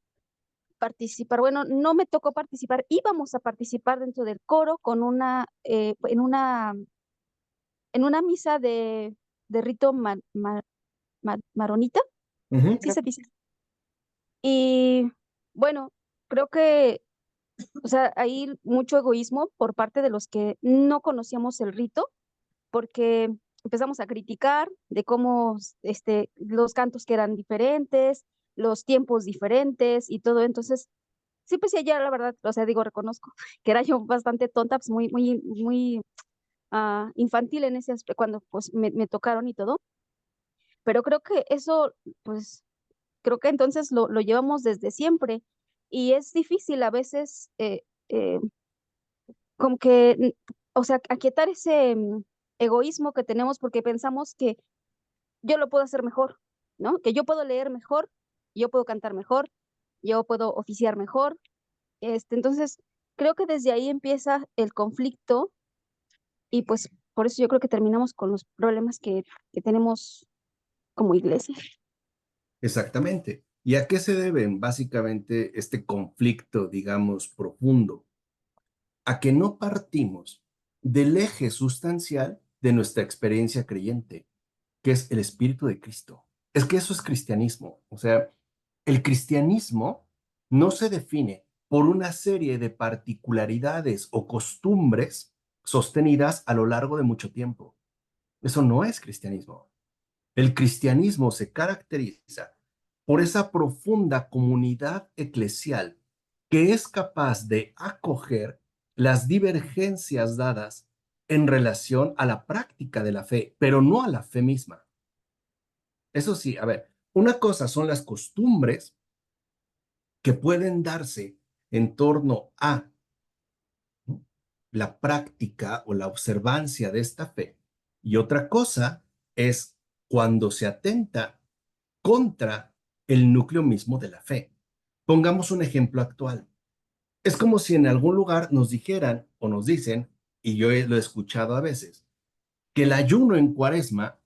participar, bueno, no me tocó participar, íbamos a participar dentro del coro con en una misa de rito maronita, sí se dice. Y bueno, creo que, o sea, hay mucho egoísmo por parte de los que no conocíamos el rito, porque empezamos a criticar de cómo los cantos que eran diferentes, los tiempos diferentes y todo. Entonces, sí, pues ya la verdad, o sea, digo, reconozco que era yo bastante tonta, pues muy infantil en ese aspecto, cuando pues me tocaron y todo. Pero creo que eso, pues, creo que entonces lo llevamos desde siempre y es difícil a veces, como que, o sea, aquietar ese egoísmo que tenemos porque pensamos que yo lo puedo hacer mejor, ¿no? Que yo puedo leer mejor, yo puedo cantar mejor, yo puedo oficiar mejor. Entonces, creo que desde ahí empieza el conflicto y pues por eso yo creo que terminamos con los problemas que tenemos como iglesia. Exactamente. ¿Y a qué se deben básicamente este conflicto, digamos, profundo? A que no partimos del eje sustancial de nuestra experiencia creyente, que es el Espíritu de Cristo. Es que eso es cristianismo. O sea, el cristianismo no se define por una serie de particularidades o costumbres sostenidas a lo largo de mucho tiempo. Eso no es cristianismo. El cristianismo se caracteriza por esa profunda comunidad eclesial que es capaz de acoger las divergencias dadas en relación a la práctica de la fe, pero no a la fe misma. Eso sí, a ver, una cosa son las costumbres que pueden darse en torno a la práctica o la observancia de esta fe, y otra cosa es cuando se atenta contra el núcleo mismo de la fe. Pongamos un ejemplo actual. Es como si en algún lugar nos dijeran o nos dicen, y yo lo he escuchado a veces, que el ayuno en Cuaresma,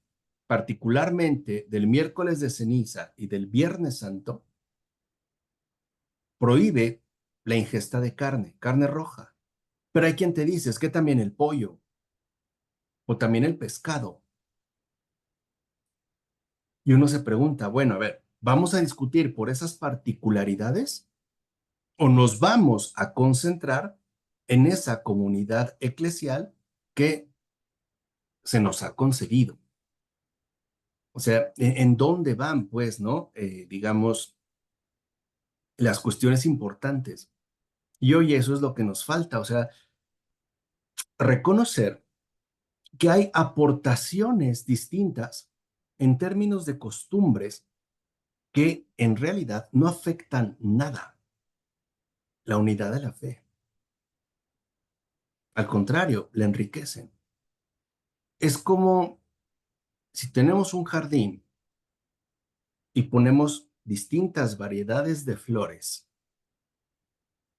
particularmente del miércoles de ceniza y del Viernes Santo, prohíbe la ingesta de carne roja. Pero hay quien te dice, es que también el pollo o también el pescado. Y uno se pregunta, bueno, a ver, ¿vamos a discutir por esas particularidades o nos vamos a concentrar en esa comunidad eclesial que se nos ha concedido? O sea, ¿en dónde van, pues, no? Digamos, las cuestiones importantes. Y hoy eso es lo que nos falta, o sea, reconocer que hay aportaciones distintas en términos de costumbres que en realidad no afectan nada la unidad de la fe. Al contrario, la enriquecen. Es como si tenemos un jardín y ponemos distintas variedades de flores,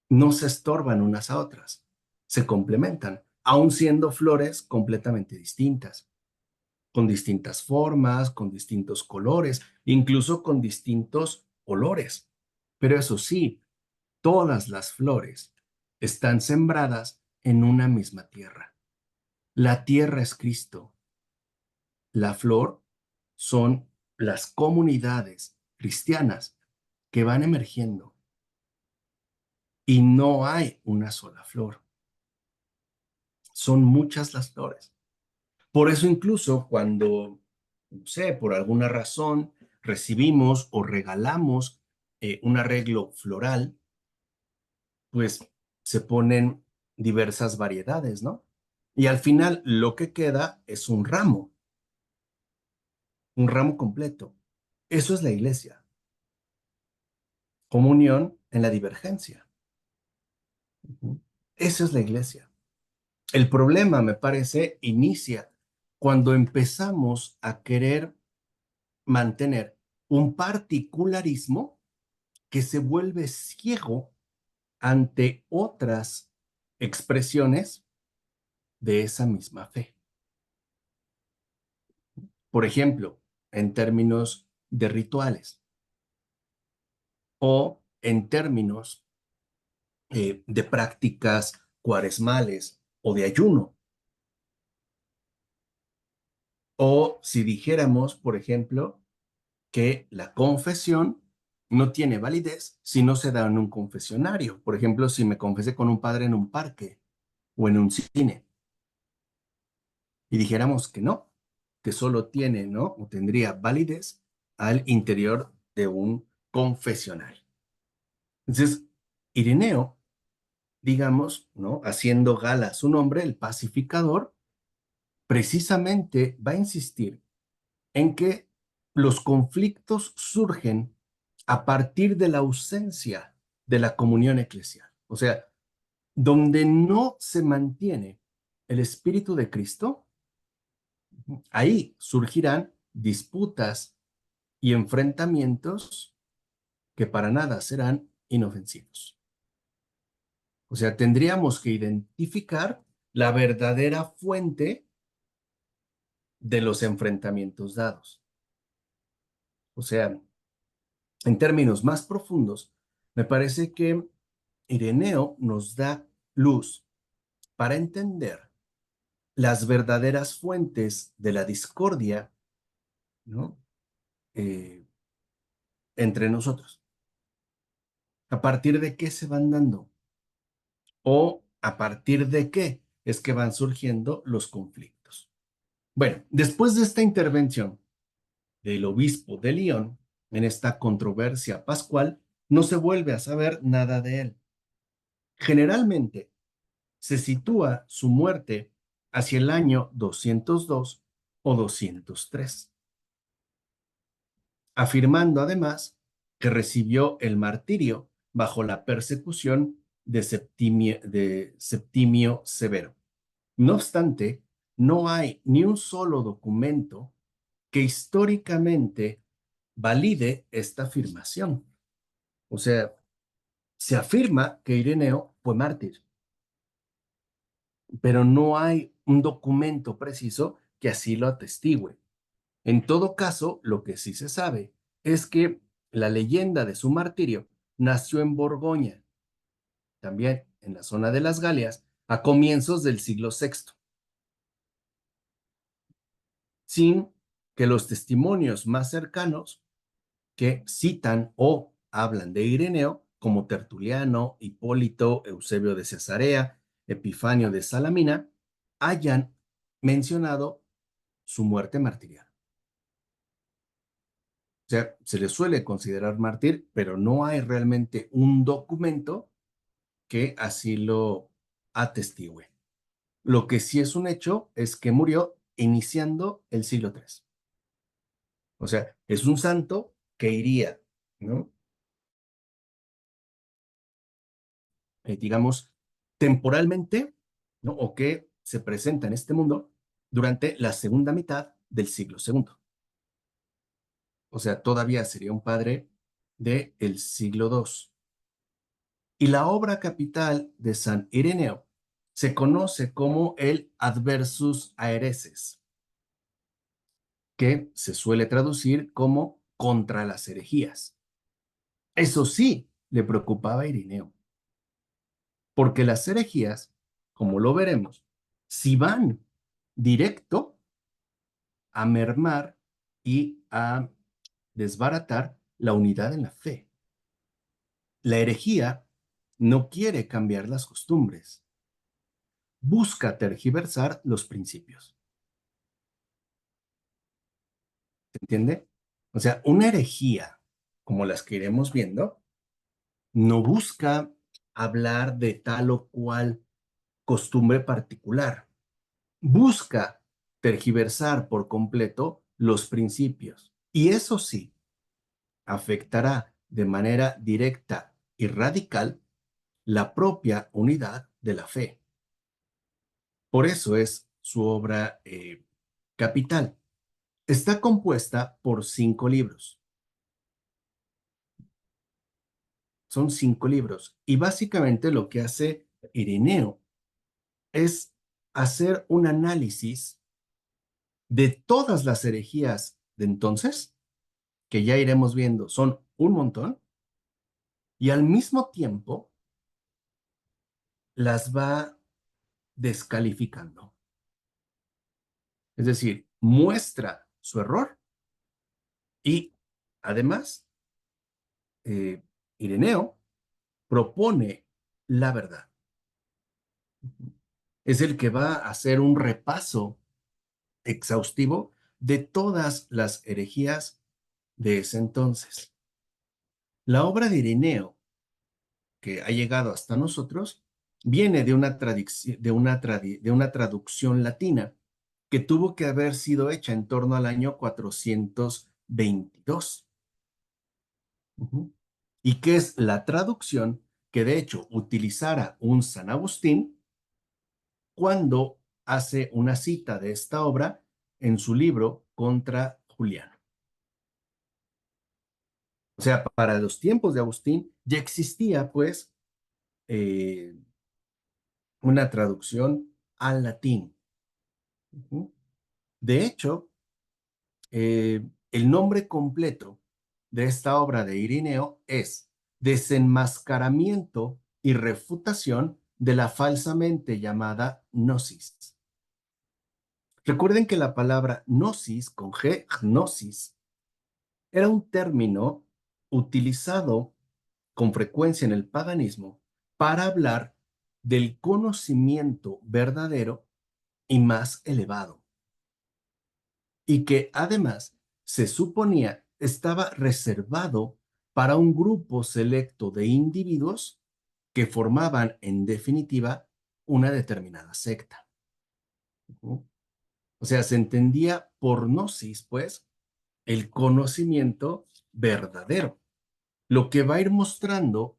no se estorban unas a otras, se complementan, aun siendo flores completamente distintas, con distintas formas, con distintos colores, incluso con distintos olores. Pero eso sí, todas las flores están sembradas en una misma tierra. La tierra es Cristo. La flor son las comunidades cristianas que van emergiendo y no hay una sola flor. Son muchas las flores. Por eso incluso cuando, no sé, por alguna razón recibimos o regalamos un arreglo floral, pues se ponen diversas variedades, ¿no? Y al final lo que queda es un ramo completo. Eso es la iglesia. Comunión en la divergencia. Esa es la iglesia. El problema, me parece, inicia cuando empezamos a querer mantener un particularismo que se vuelve ciego ante otras expresiones de esa misma fe. Por ejemplo, en términos de rituales o en términos de prácticas cuaresmales o de ayuno. O si dijéramos, por ejemplo, que la confesión no tiene validez si no se da en un confesionario. Por ejemplo, si me confesé con un padre en un parque o en un cine y dijéramos que no, que solo tiene, ¿no? O tendría validez al interior de un confesionario. Entonces, Ireneo, digamos, ¿no? Haciendo gala a su nombre, el pacificador, precisamente va a insistir en que los conflictos surgen a partir de la ausencia de la comunión eclesial. O sea, donde no se mantiene el Espíritu de Cristo, ahí surgirán disputas y enfrentamientos que para nada serán inofensivos. O sea, tendríamos que identificar la verdadera fuente de los enfrentamientos dados. O sea, en términos más profundos, me parece que Ireneo nos da luz para entender las verdaderas fuentes de la discordia, ¿no? Entre nosotros. ¿A partir de qué se van dando? ¿O a partir de qué es que van surgiendo los conflictos? Bueno, después de esta intervención del obispo de Lyon en esta controversia pascual, no se vuelve a saber nada de él. Generalmente se sitúa su muerte hacia el año 202 o 203, afirmando además que recibió el martirio bajo la persecución de Septimio Severo. No obstante, no hay ni un solo documento que históricamente valide esta afirmación. O sea, se afirma que Ireneo fue mártir, pero no hay un documento preciso que así lo atestigue. En todo caso, lo que sí se sabe es que la leyenda de su martirio nació en Borgoña, también en la zona de las Galias, a comienzos del siglo VI, sin que los testimonios más cercanos que citan o hablan de Ireneo, como Tertuliano, Hipólito, Eusebio de Cesarea, Epifanio de Salamina, hayan mencionado su muerte martirial. O sea, se le suele considerar mártir, pero no hay realmente un documento que así lo atestigue. Lo que sí es un hecho es que murió iniciando el siglo III. O sea, es un santo que iría, ¿no? Digamos, temporalmente, ¿no? O que se presenta en este mundo durante la segunda mitad del siglo II. O sea, todavía sería un padre del siglo II. Y la obra capital de San Ireneo se conoce como el Adversus Aereses, que se suele traducir como contra las herejías. Eso sí le preocupaba a Ireneo, porque las herejías, como lo veremos, si van directo a mermar y a desbaratar la unidad en la fe. La herejía no quiere cambiar las costumbres, busca tergiversar los principios. ¿Se entiende? O sea, una herejía, como las que iremos viendo, no busca hablar de tal o cual costumbre particular. Busca tergiversar por completo los principios. Y eso sí, afectará de manera directa y radical la propia unidad de la fe. Por eso es su obra capital. Está compuesta por 5 libros. Son 5 libros. Y básicamente lo que hace Ireneo es hacer un análisis de todas las herejías de entonces, que ya iremos viendo, son un montón, y al mismo tiempo las va descalificando. Es decir, muestra su error y además Ireneo propone la verdad. Es el que va a hacer un repaso exhaustivo de todas las herejías de ese entonces. La obra de Ireneo, que ha llegado hasta nosotros, viene de una traducción latina que tuvo que haber sido hecha en torno al año 422. Y que es la traducción que de hecho utilizara un San Agustín cuando hace una cita de esta obra en su libro Contra Juliano. O sea, para los tiempos de Agustín ya existía pues una traducción al latín. De hecho, el nombre completo de esta obra de Ireneo es Desenmascaramiento y refutación de la falsamente llamada gnosis. Recuerden que la palabra gnosis, con G, gnosis, era un término utilizado con frecuencia en el paganismo para hablar del conocimiento verdadero y más elevado, y que además se suponía estaba reservado para un grupo selecto de individuos que formaban en definitiva una determinada secta. O sea, se entendía por gnosis, pues, el conocimiento verdadero. Lo que va a ir mostrando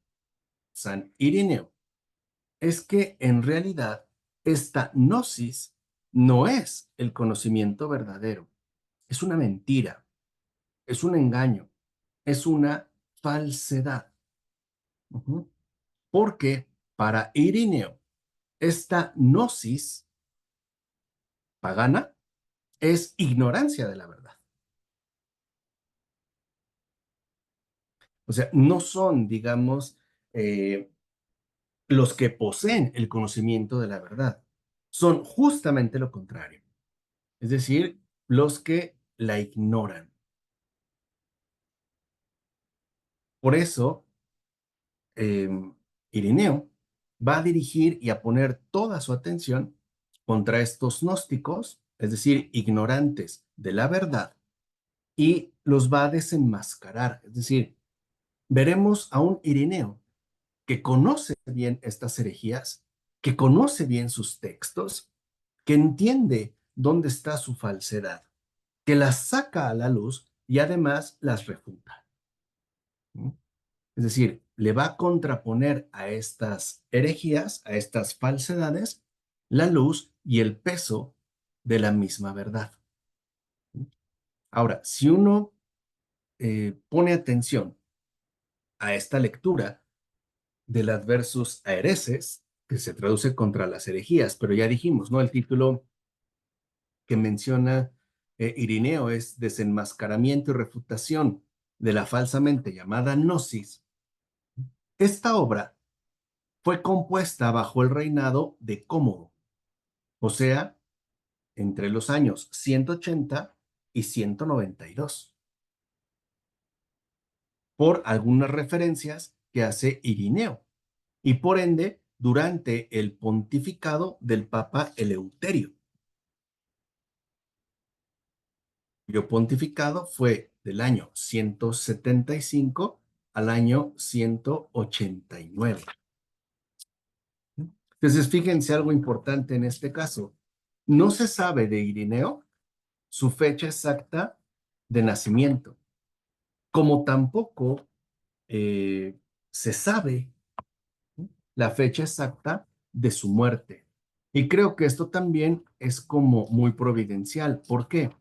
San Ireneo es que en realidad esta gnosis no es el conocimiento verdadero, es una mentira, es un engaño, es una falsedad. Porque para Ireneo, esta gnosis pagana es ignorancia de la verdad. O sea, no son, digamos, los que poseen el conocimiento de la verdad. Son justamente lo contrario. Es decir, los que la ignoran. Por eso, Ireneo va a dirigir y a poner toda su atención contra estos gnósticos, es decir, ignorantes de la verdad, y los va a desenmascarar. Es decir, veremos a un Ireneo que conoce bien estas herejías, que conoce bien sus textos, que entiende dónde está su falsedad, que las saca a la luz y además las refuta. Es decir, le va a contraponer a estas herejías, a estas falsedades, la luz y el peso de la misma verdad. Ahora, si uno pone atención a esta lectura del Adversus a Hereses, que se traduce contra las herejías, pero ya dijimos, ¿no? El título que menciona Ireneo es Desenmascaramiento y refutación de la falsamente llamada gnosis. Esta obra fue compuesta bajo el reinado de Cómodo, o sea, entre los años 180 y 192. por algunas referencias que hace Irineo y por ende durante el pontificado del Papa Eleuterio. Cuyo pontificado fue del año 175 al año 189. Entonces, fíjense algo importante en este caso. No se sabe de Irineo su fecha exacta de nacimiento, como tampoco se sabe la fecha exacta de su muerte. Y creo que esto también es como muy providencial. ¿Por qué?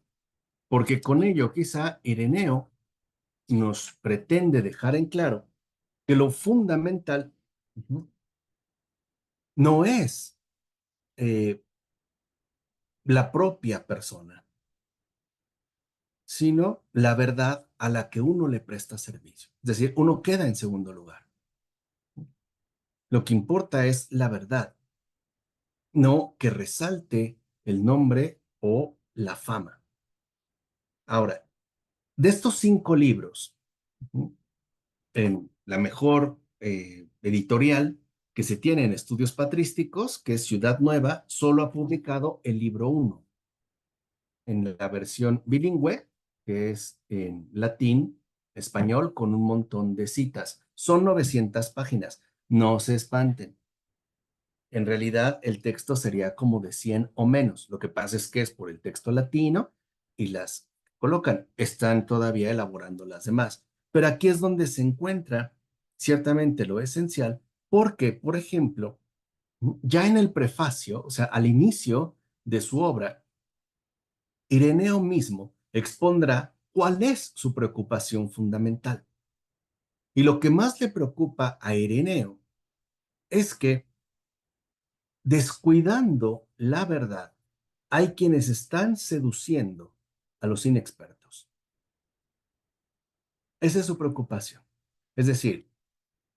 Porque con ello quizá Ireneo nos pretende dejar en claro que lo fundamental no es la propia persona, sino la verdad a la que uno le presta servicio. Es decir, uno queda en segundo lugar. Lo que importa es la verdad, no que resalte el nombre o la fama. Ahora, de estos 5 libros, en la mejor editorial que se tiene en estudios patrísticos, que es Ciudad Nueva, solo ha publicado el libro 1 en la versión bilingüe, que es en latín, español, con un montón de citas. Son 900 páginas. No se espanten. En realidad, el texto sería como de 100 o menos. Lo que pasa es que es por el texto latino y las colocan. Están todavía elaborando las demás. Pero aquí es donde se encuentra ciertamente lo esencial, porque, por ejemplo, ya en el prefacio, o sea, al inicio de su obra, Ireneo mismo expondrá cuál es su preocupación fundamental. Y lo que más le preocupa a Ireneo es que, descuidando la verdad, hay quienes están seduciendo a los inexpertos. Esa es su preocupación. Es decir,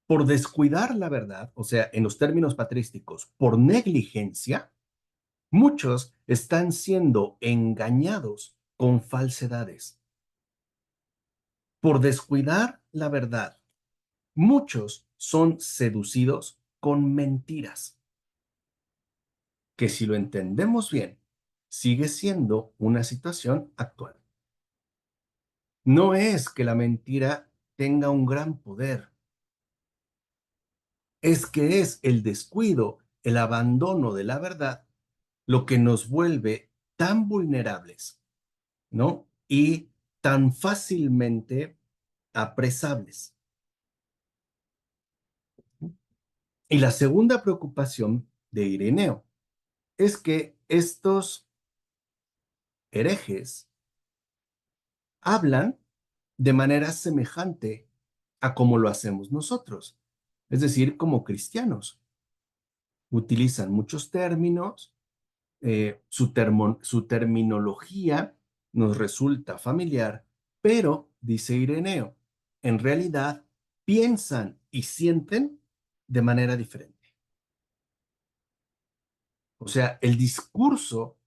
por descuidar la verdad, o sea, en los términos patrísticos, por negligencia, muchos están siendo engañados con falsedades. Por descuidar la verdad, muchos son seducidos con mentiras, que si lo entendemos bien, sigue siendo una situación actual. No es que la mentira tenga un gran poder, es que es el descuido, el abandono de la verdad, lo que nos vuelve tan vulnerables, ¿no? Y tan fácilmente apresables. Y la segunda preocupación de Ireneo es que estos herejes hablan de manera semejante a como lo hacemos nosotros, es decir, como cristianos. Utilizan muchos términos, su terminología nos resulta familiar, pero, dice Ireneo, en realidad piensan y sienten de manera diferente. O sea, el discurso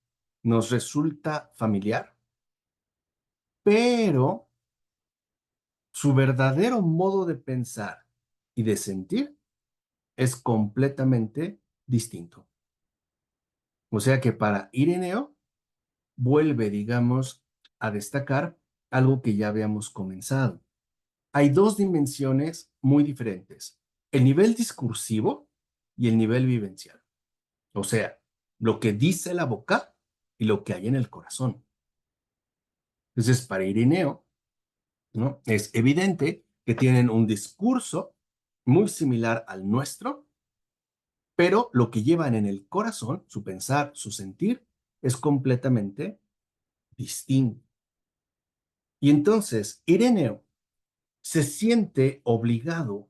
nos resulta familiar, pero su verdadero modo de pensar y de sentir es completamente distinto. O sea que para Ireneo vuelve, digamos, a destacar algo que ya habíamos comenzado. Hay 2 dimensiones muy diferentes, el nivel discursivo y el nivel vivencial. O sea, lo que dice la boca y lo que hay en el corazón. Entonces, para Ireneo, ¿no?, es evidente que tienen un discurso muy similar al nuestro, pero lo que llevan en el corazón, su pensar, su sentir, es completamente distinto. Y entonces Ireneo se siente obligado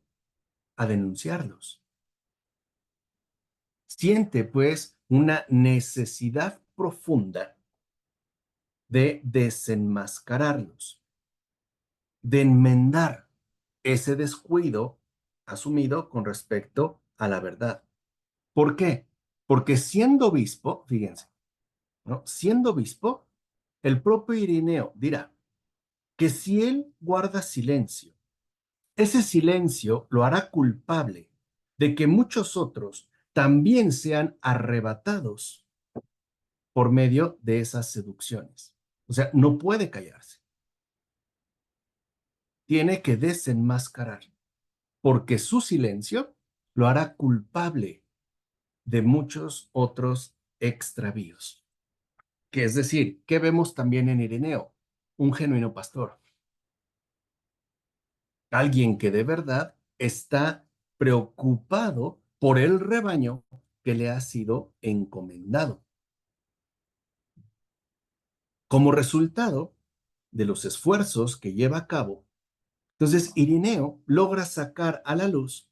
a denunciarlos. Siente, pues, una necesidad profunda de desenmascararlos, de enmendar ese descuido asumido con respecto a la verdad. ¿Por qué? Porque siendo obispo, fíjense, ¿no?, siendo obispo, el propio Ireneo dirá que si él guarda silencio Ese silencio lo hará culpable de que muchos otros también sean arrebatados por medio de esas seducciones. O sea, no puede callarse. Tiene que desenmascarar, porque su silencio lo hará culpable de muchos otros extravíos. Que es decir, ¿qué vemos también en Ireneo? Un genuino pastor. Alguien que de verdad está preocupado por el rebaño que le ha sido encomendado. Como resultado de los esfuerzos que lleva a cabo, entonces Ireneo logra sacar a la luz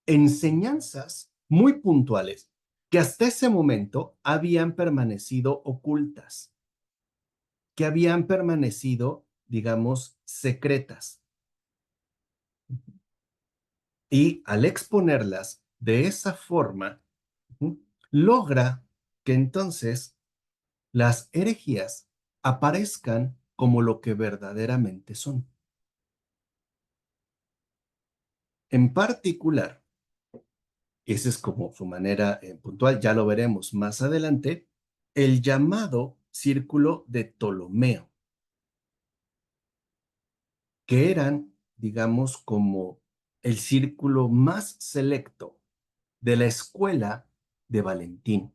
enseñanzas muy puntuales que hasta ese momento habían permanecido ocultas, que habían permanecido, digamos, secretas. Y al exponerlas de esa forma, logra que entonces las herejías aparezcan como lo que verdaderamente son. En particular, esa es como su manera puntual, ya lo veremos más adelante, el llamado círculo de Ptolomeo, que eran, digamos, como el círculo más selecto de la escuela de Valentín,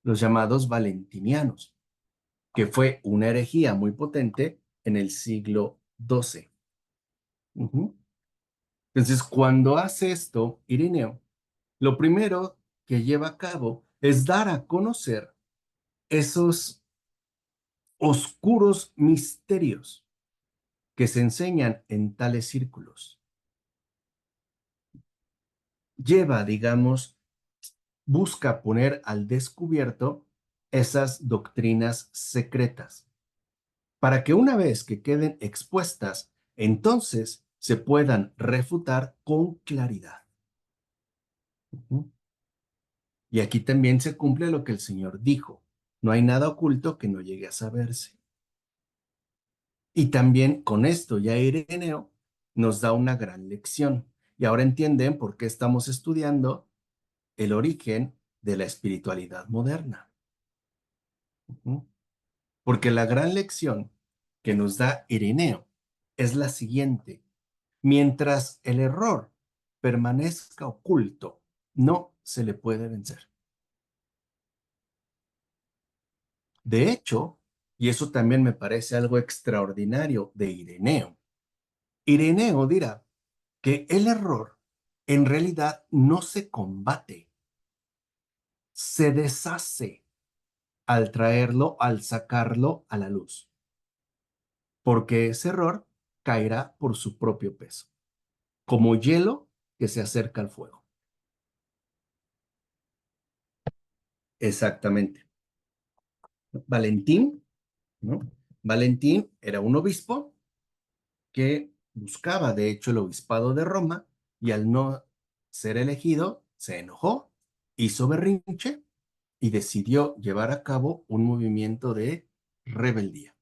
los llamados valentinianos, que fue una herejía muy potente en el siglo XII. Entonces, cuando hace esto, Ireneo, lo primero que lleva a cabo es dar a conocer esos oscuros misterios que se enseñan en tales círculos. Lleva, digamos, busca poner al descubierto esas doctrinas secretas, para que una vez que queden expuestas, entonces se puedan refutar con claridad. Y aquí también se cumple lo que el Señor dijo: no hay nada oculto que no llegue a saberse. Y también con esto ya Ireneo nos da una gran lección. Y ahora entienden por qué estamos estudiando el origen de la espiritualidad moderna. Porque la gran lección que nos da Ireneo es la siguiente: mientras el error permanezca oculto, no se le puede vencer. De hecho, y eso también me parece algo extraordinario de Ireneo, Ireneo dirá que el error en realidad no se combate, se deshace al traerlo, al sacarlo a la luz, porque ese error caerá por su propio peso, como hielo que se acerca al fuego. Exactamente. Valentín, ¿no? Valentín era un obispo que buscaba, de hecho, el obispado de Roma, y al no ser elegido, se enojó, hizo berrinche y decidió llevar a cabo un movimiento de rebeldía.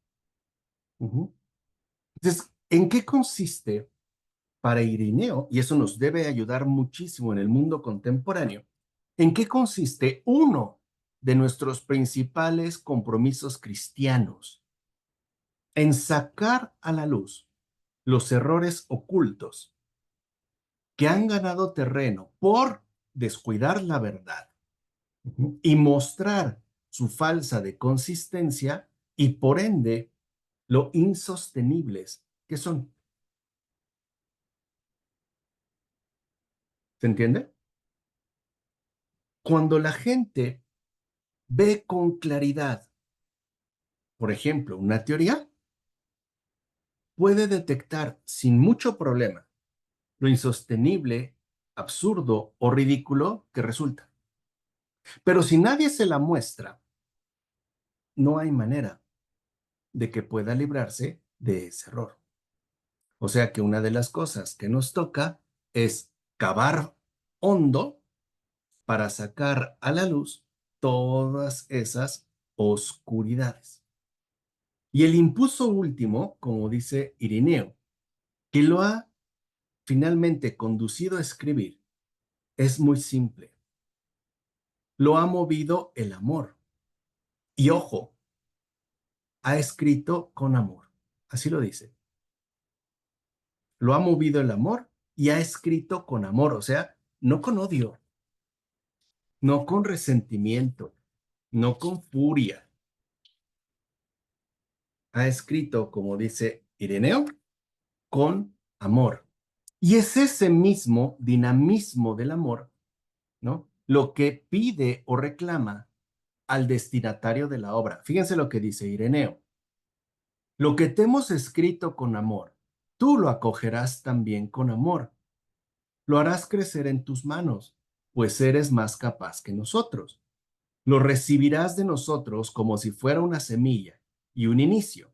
Entonces, ¿en qué consiste para Ireneo? Y eso nos debe ayudar muchísimo en el mundo contemporáneo. ¿En qué consiste uno de nuestros principales compromisos cristianos? En sacar a la luz los errores ocultos que han ganado terreno por descuidar la verdad y mostrar su falsa de consistencia y por ende lo insostenibles que son. ¿Se entiende? Cuando la gente ve con claridad, por ejemplo, una teoría, puede detectar sin mucho problema lo insostenible, absurdo o ridículo que resulta. Pero si nadie se la muestra, no hay manera de que pueda librarse de ese error. O sea que una de las cosas que nos toca es cavar hondo para sacar a la luz todas esas oscuridades. Y el impulso último, como dice Ireneo, que lo ha finalmente conducido a escribir es muy simple. Lo ha movido el amor. Y ojo, ha escrito con amor. Así lo dice. Lo ha movido el amor y ha escrito con amor, o sea, no con odio, no con resentimiento, no con furia. Ha escrito, como dice Ireneo, con amor. Y es ese mismo dinamismo del amor, ¿no? Lo que pide o reclama al destinatario de la obra. Fíjense lo que dice Ireneo. Lo que te hemos escrito con amor, tú lo acogerás también con amor. Lo harás crecer en tus manos, pues eres más capaz que nosotros. Lo recibirás de nosotros como si fuera una semilla y un inicio,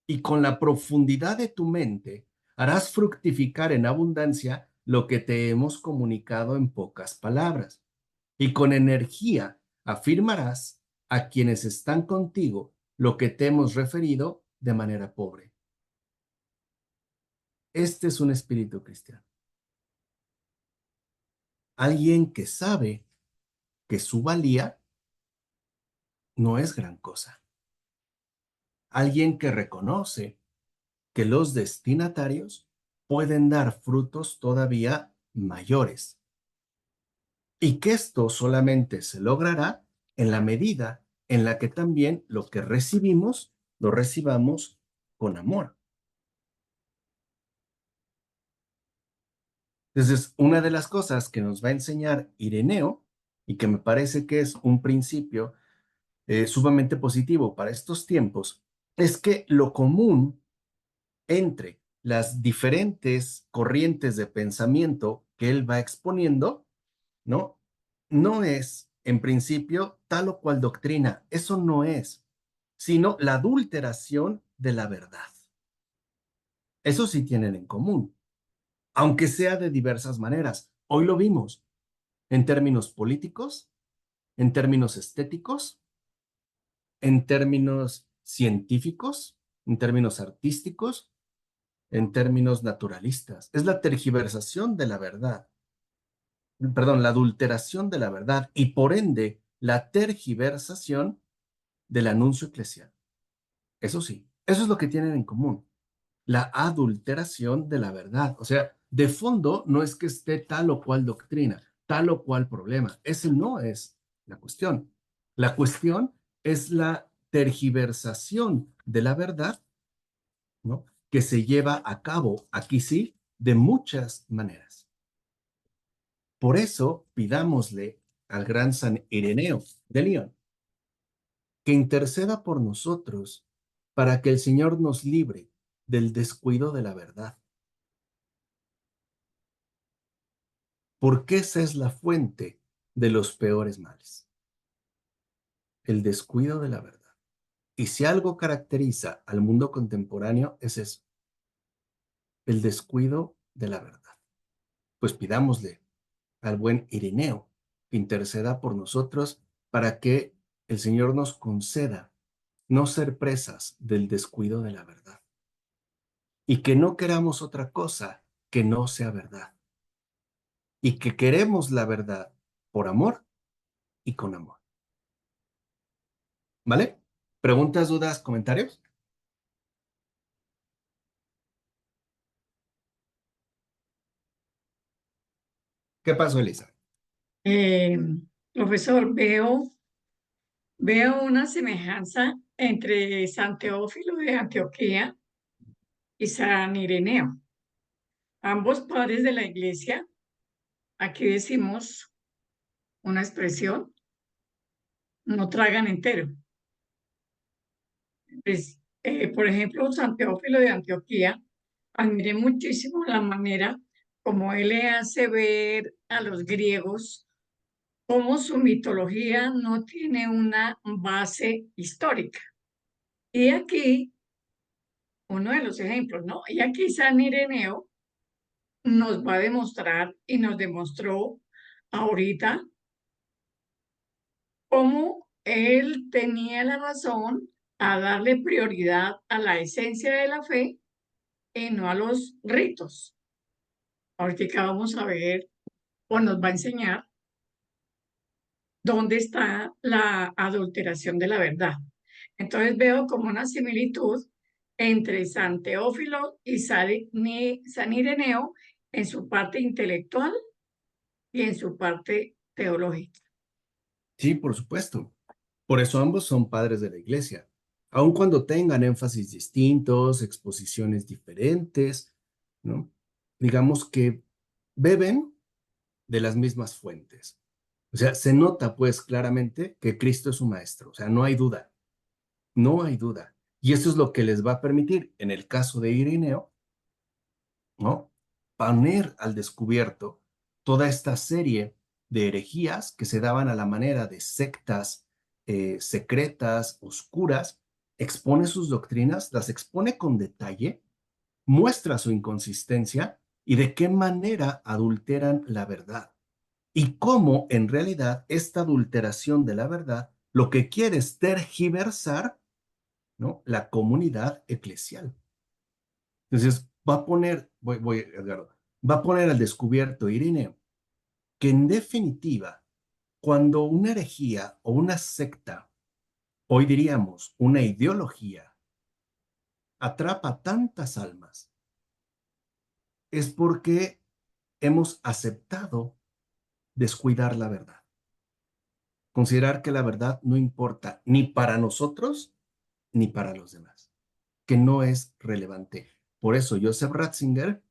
y con la profundidad de tu mente harás fructificar en abundancia lo que te hemos comunicado en pocas palabras, y con energía afirmarás a quienes están contigo lo que te hemos referido de manera pobre. Este es un espíritu cristiano. Alguien que sabe que su valía no es gran cosa. Alguien que reconoce que los destinatarios pueden dar frutos todavía mayores y que esto solamente se logrará en la medida en la que también lo que recibimos lo recibamos con amor. Entonces, una de las cosas que nos va a enseñar Ireneo y que me parece que es un principio sumamente positivo para estos tiempos es que lo común entre las diferentes corrientes de pensamiento que él va exponiendo, ¿no? No es, en principio, tal o cual doctrina. Eso no es, sino la adulteración de la verdad. Eso sí tienen en común, aunque sea de diversas maneras. Hoy lo vimos en términos políticos, en términos estéticos, en términos científicos, en términos artísticos, en términos naturalistas. Es la tergiversación de la verdad, perdón, la adulteración de la verdad y por ende la tergiversación del anuncio eclesial. Eso sí, eso es lo que tienen en común, la adulteración de la verdad. O sea, de fondo no es que esté tal o cual doctrina, tal o cual problema. Ese no es la cuestión. La cuestión es la tergiversación de la verdad, ¿no? Que se lleva a cabo, aquí sí, de muchas maneras. Por eso pidámosle al gran San Ireneo de León que interceda por nosotros para que el Señor nos libre del descuido de la verdad. Porque esa es la fuente de los peores males. El descuido de la verdad. Y si algo caracteriza al mundo contemporáneo es eso, el descuido de la verdad. Pues pidámosle al buen Ireneo que interceda por nosotros para que el Señor nos conceda no ser presas del descuido de la verdad y que no queramos otra cosa que no sea verdad y que queremos la verdad por amor y con amor. ¿Vale? ¿Preguntas, dudas, comentarios? ¿Qué pasó, Elisa? Eh, Profesor, veo una semejanza entre San Teófilo de Antioquía y San Ireneo. Ambos padres de la iglesia, aquí decimos una expresión, no tragan entero. Por ejemplo, San Teófilo de Antioquía, admiré muchísimo la manera como él le hace ver a los griegos cómo su mitología no tiene una base histórica. Y aquí, uno de los ejemplos, ¿no? Y aquí San Ireneo nos va a demostrar y nos demostró ahorita cómo él tenía la razón a darle prioridad a la esencia de la fe y no a los ritos. Ahorita vamos a ver o nos va a enseñar dónde está la adulteración de la verdad. Entonces veo como una similitud entre San Teófilo y San Ireneo en su parte intelectual y en su parte teológica. Sí, por supuesto. Por eso ambos son padres de la iglesia, aun cuando tengan énfasis distintos, exposiciones diferentes, ¿no? Digamos que beben de las mismas fuentes. O sea, se nota pues claramente que Cristo es su maestro, o sea, no hay duda, no hay duda. Y eso es lo que les va a permitir, en el caso de Ireneo, ¿no? Poner al descubierto toda esta serie de herejías que se daban a la manera de sectas secretas, oscuras, expone sus doctrinas, las expone con detalle, muestra su inconsistencia y de qué manera adulteran la verdad. Y cómo en realidad esta adulteración de la verdad lo que quiere es tergiversar, ¿no?, la comunidad eclesial. Entonces, va a poner, Edgardo, va a poner al descubierto Ireneo que en definitiva, cuando una herejía o una secta, hoy diríamos una ideología, atrapa tantas almas, es porque hemos aceptado descuidar la verdad. Considerar que la verdad no importa ni para nosotros ni para los demás, que no es relevante. Por eso Joseph Ratzinger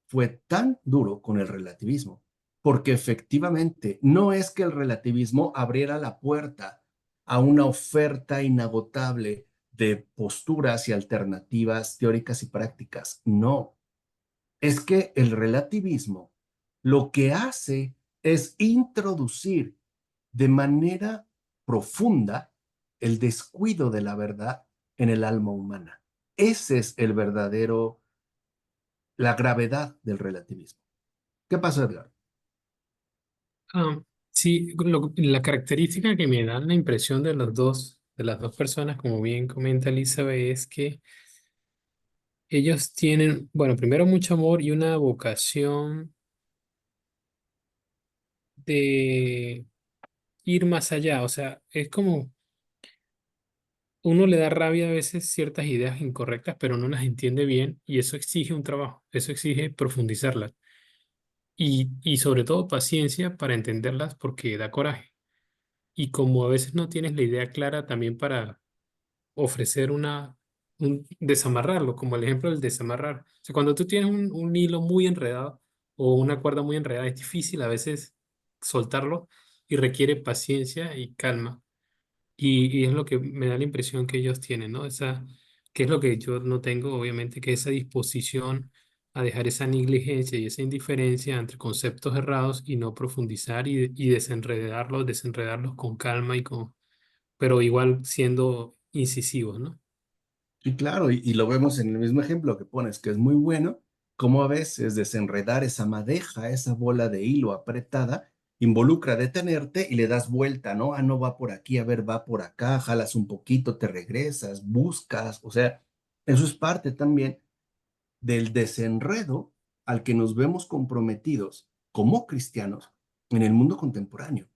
fue tan duro con el relativismo, porque efectivamente no es que el relativismo abriera la puerta a una oferta inagotable de posturas y alternativas teóricas y prácticas. No, es que el relativismo lo que hace es introducir de manera profunda el descuido de la verdad en el alma humana. Ese es el verdadero, la gravedad del relativismo. ¿Qué pasa, Edgar? Ah, sí, la característica que me da la impresión de las dos personas, como bien comenta Elizabeth, es que ellos tienen, bueno, primero mucho amor y una vocación de ir más allá. O sea, es como uno le da rabia a veces ciertas ideas incorrectas, pero no las entiende bien y eso exige un trabajo, eso exige profundizarlas y sobre todo paciencia para entenderlas porque da coraje. Y como a veces no tienes la idea clara también para ofrecer desamarrarlo, como el ejemplo del desamarrar. O sea, cuando tú tienes un hilo muy enredado o una cuerda muy enredada, es difícil a veces soltarlo y requiere paciencia y calma. Y es lo que me da la impresión que ellos tienen, ¿no? Que es lo que yo no tengo, obviamente, que esa disposición a dejar esa negligencia y esa indiferencia entre conceptos errados y no profundizar y desenredarlos con calma pero igual siendo incisivos, ¿no? Sí, claro, y lo vemos en el mismo ejemplo que pones, que es muy bueno, cómo a veces desenredar esa madeja, esa bola de hilo apretada, involucra detenerte y le das vuelta, ¿no? Ah, no va por aquí, a ver, va por acá, jalas un poquito, te regresas, buscas, o sea, eso es parte también del desenredo al que nos vemos comprometidos como cristianos en el mundo contemporáneo.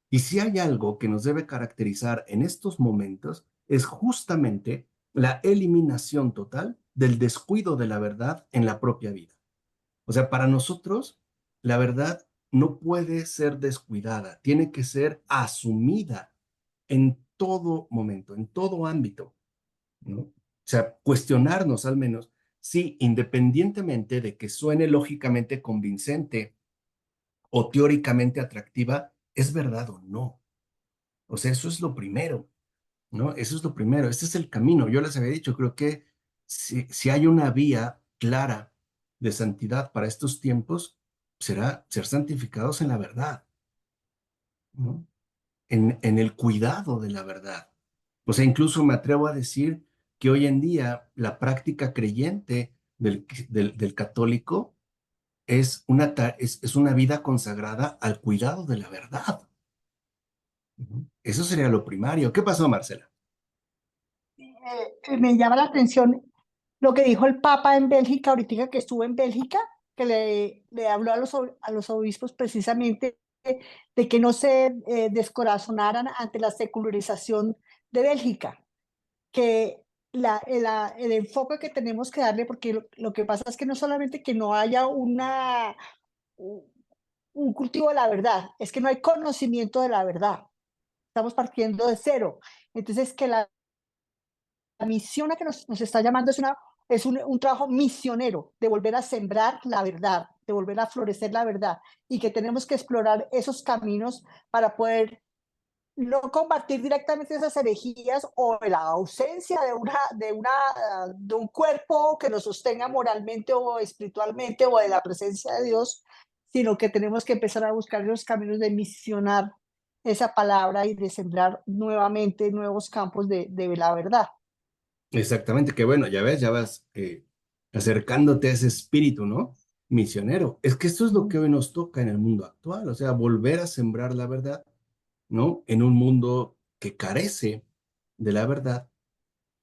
Y si hay algo que nos debe caracterizar en estos momentos, es justamente la eliminación total del descuido de la verdad en la propia vida. O sea, para nosotros, la verdad no puede ser descuidada, tiene que ser asumida en todo momento, en todo ámbito, ¿no? O sea, cuestionarnos al menos si independientemente de que suene lógicamente convincente o teóricamente atractiva, es verdad o no. O sea, eso es lo primero, ¿no? Eso es lo primero, este es el camino. Yo les había dicho, creo que si hay una vía clara de santidad para estos tiempos, será ser santificados en la verdad, ¿no? En el cuidado de la verdad. O sea, incluso me atrevo a decir que hoy en día la práctica creyente del católico es una vida consagrada al cuidado de la verdad. Eso sería lo primario. ¿Qué pasó, Marcela? Me llama la atención lo que dijo el Papa en Bélgica, ahorita que estuvo en Bélgica, que le habló a los obispos precisamente de que no se descorazonaran ante la secularización de Bélgica, que el enfoque que tenemos que darle, porque lo que pasa es que no solamente que no haya un cultivo de la verdad, es que no hay conocimiento de la verdad. Estamos partiendo de cero. Entonces, que la misión a que nos está llamando es un trabajo misionero, de volver a sembrar la verdad, de volver a florecer la verdad, y que tenemos que explorar esos caminos para poder no combatir directamente esas herejías o la ausencia de un cuerpo que nos sostenga moralmente o espiritualmente o de la presencia de Dios, sino que tenemos que empezar a buscar los caminos de misionar esa palabra y de sembrar nuevamente nuevos campos de la verdad. Exactamente, que bueno, ya ves, ya vas acercándote a ese espíritu, ¿no? Misionero. Es que esto es lo que hoy nos toca en el mundo actual, o sea, volver a sembrar la verdad, ¿no? En un mundo que carece de la verdad,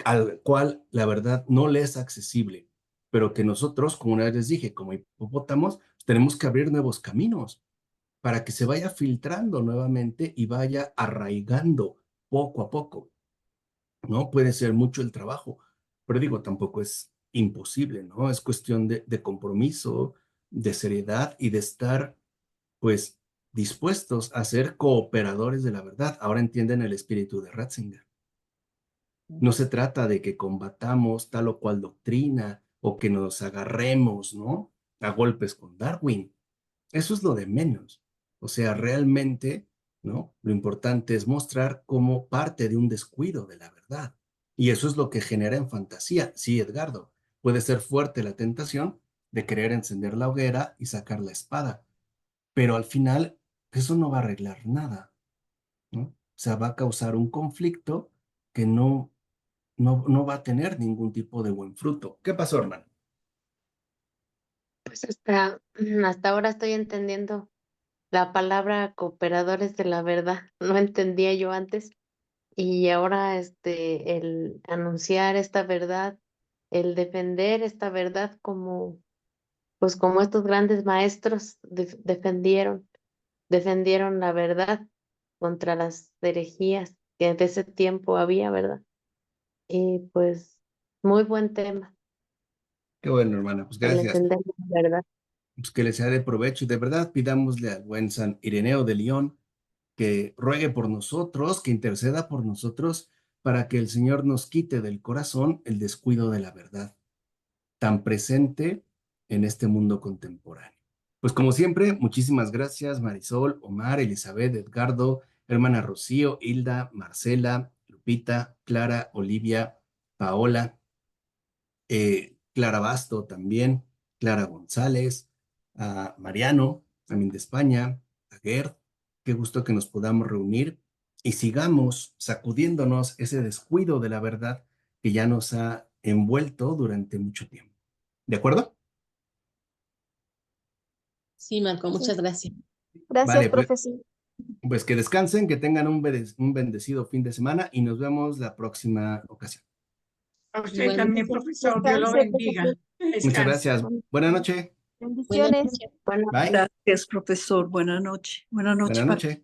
al cual la verdad no le es accesible, pero que nosotros, como una vez les dije, como hipopótamos, tenemos que abrir nuevos caminos para que se vaya filtrando nuevamente y vaya arraigando poco a poco. ¿No? Puede ser mucho el trabajo, pero digo, tampoco es imposible, ¿no? Es cuestión de compromiso, de seriedad y de estar, pues, dispuestos a ser cooperadores de la verdad. Ahora entienden el espíritu de Ratzinger. No se trata de que combatamos tal o cual doctrina o que nos agarremos, ¿no? A golpes con Darwin. Eso es lo de menos. O sea, realmente, ¿no? Lo importante es mostrar como parte de un descuido de la verdad. Y eso es lo que genera en fantasía. Sí, Edgardo, puede ser fuerte la tentación de querer encender la hoguera y sacar la espada, pero al final eso no va a arreglar nada, ¿no? O sea, va a causar un conflicto que no va a tener ningún tipo de buen fruto. ¿Qué pasó, hermano? Pues hasta ahora estoy entendiendo la palabra cooperadores de la verdad. No entendía yo antes. Y ahora el anunciar esta verdad, el defender esta verdad pues como estos grandes maestros defendieron la verdad contra las herejías que de ese tiempo había, ¿verdad? Y pues muy buen tema, Qué bueno, hermana. Pues el gracias. defender la verdad. Pues que les sea de provecho y de verdad pidámosle al buen San Ireneo de León que ruegue por nosotros, que interceda por nosotros para que el Señor nos quite del corazón el descuido de la verdad, tan presente en este mundo contemporáneo. Pues como siempre, muchísimas gracias Marisol, Omar, Elizabeth, Edgardo, hermana Rocío, Hilda, Marcela, Lupita, Clara, Olivia, Paola, Clara Basto también, Clara González, a Mariano, también de España, a Gerd. Qué gusto que nos podamos reunir y sigamos sacudiéndonos ese descuido de la verdad que ya nos ha envuelto durante mucho tiempo. ¿De acuerdo? Sí, Marco, Sí. muchas gracias. Gracias, Vale, profe. Sí. pues que descansen, que tengan un bendecido fin de semana y nos vemos la próxima ocasión. A usted Igualmente. también, profesor. Dios lo Descanse, bendiga. profesor. Muchas Descanse. gracias. Buenas noches. Buenas Bendiciones. noches. Bueno, Bye. Gracias, profesor. Buenas noches. Buenas noches Buenas para noches.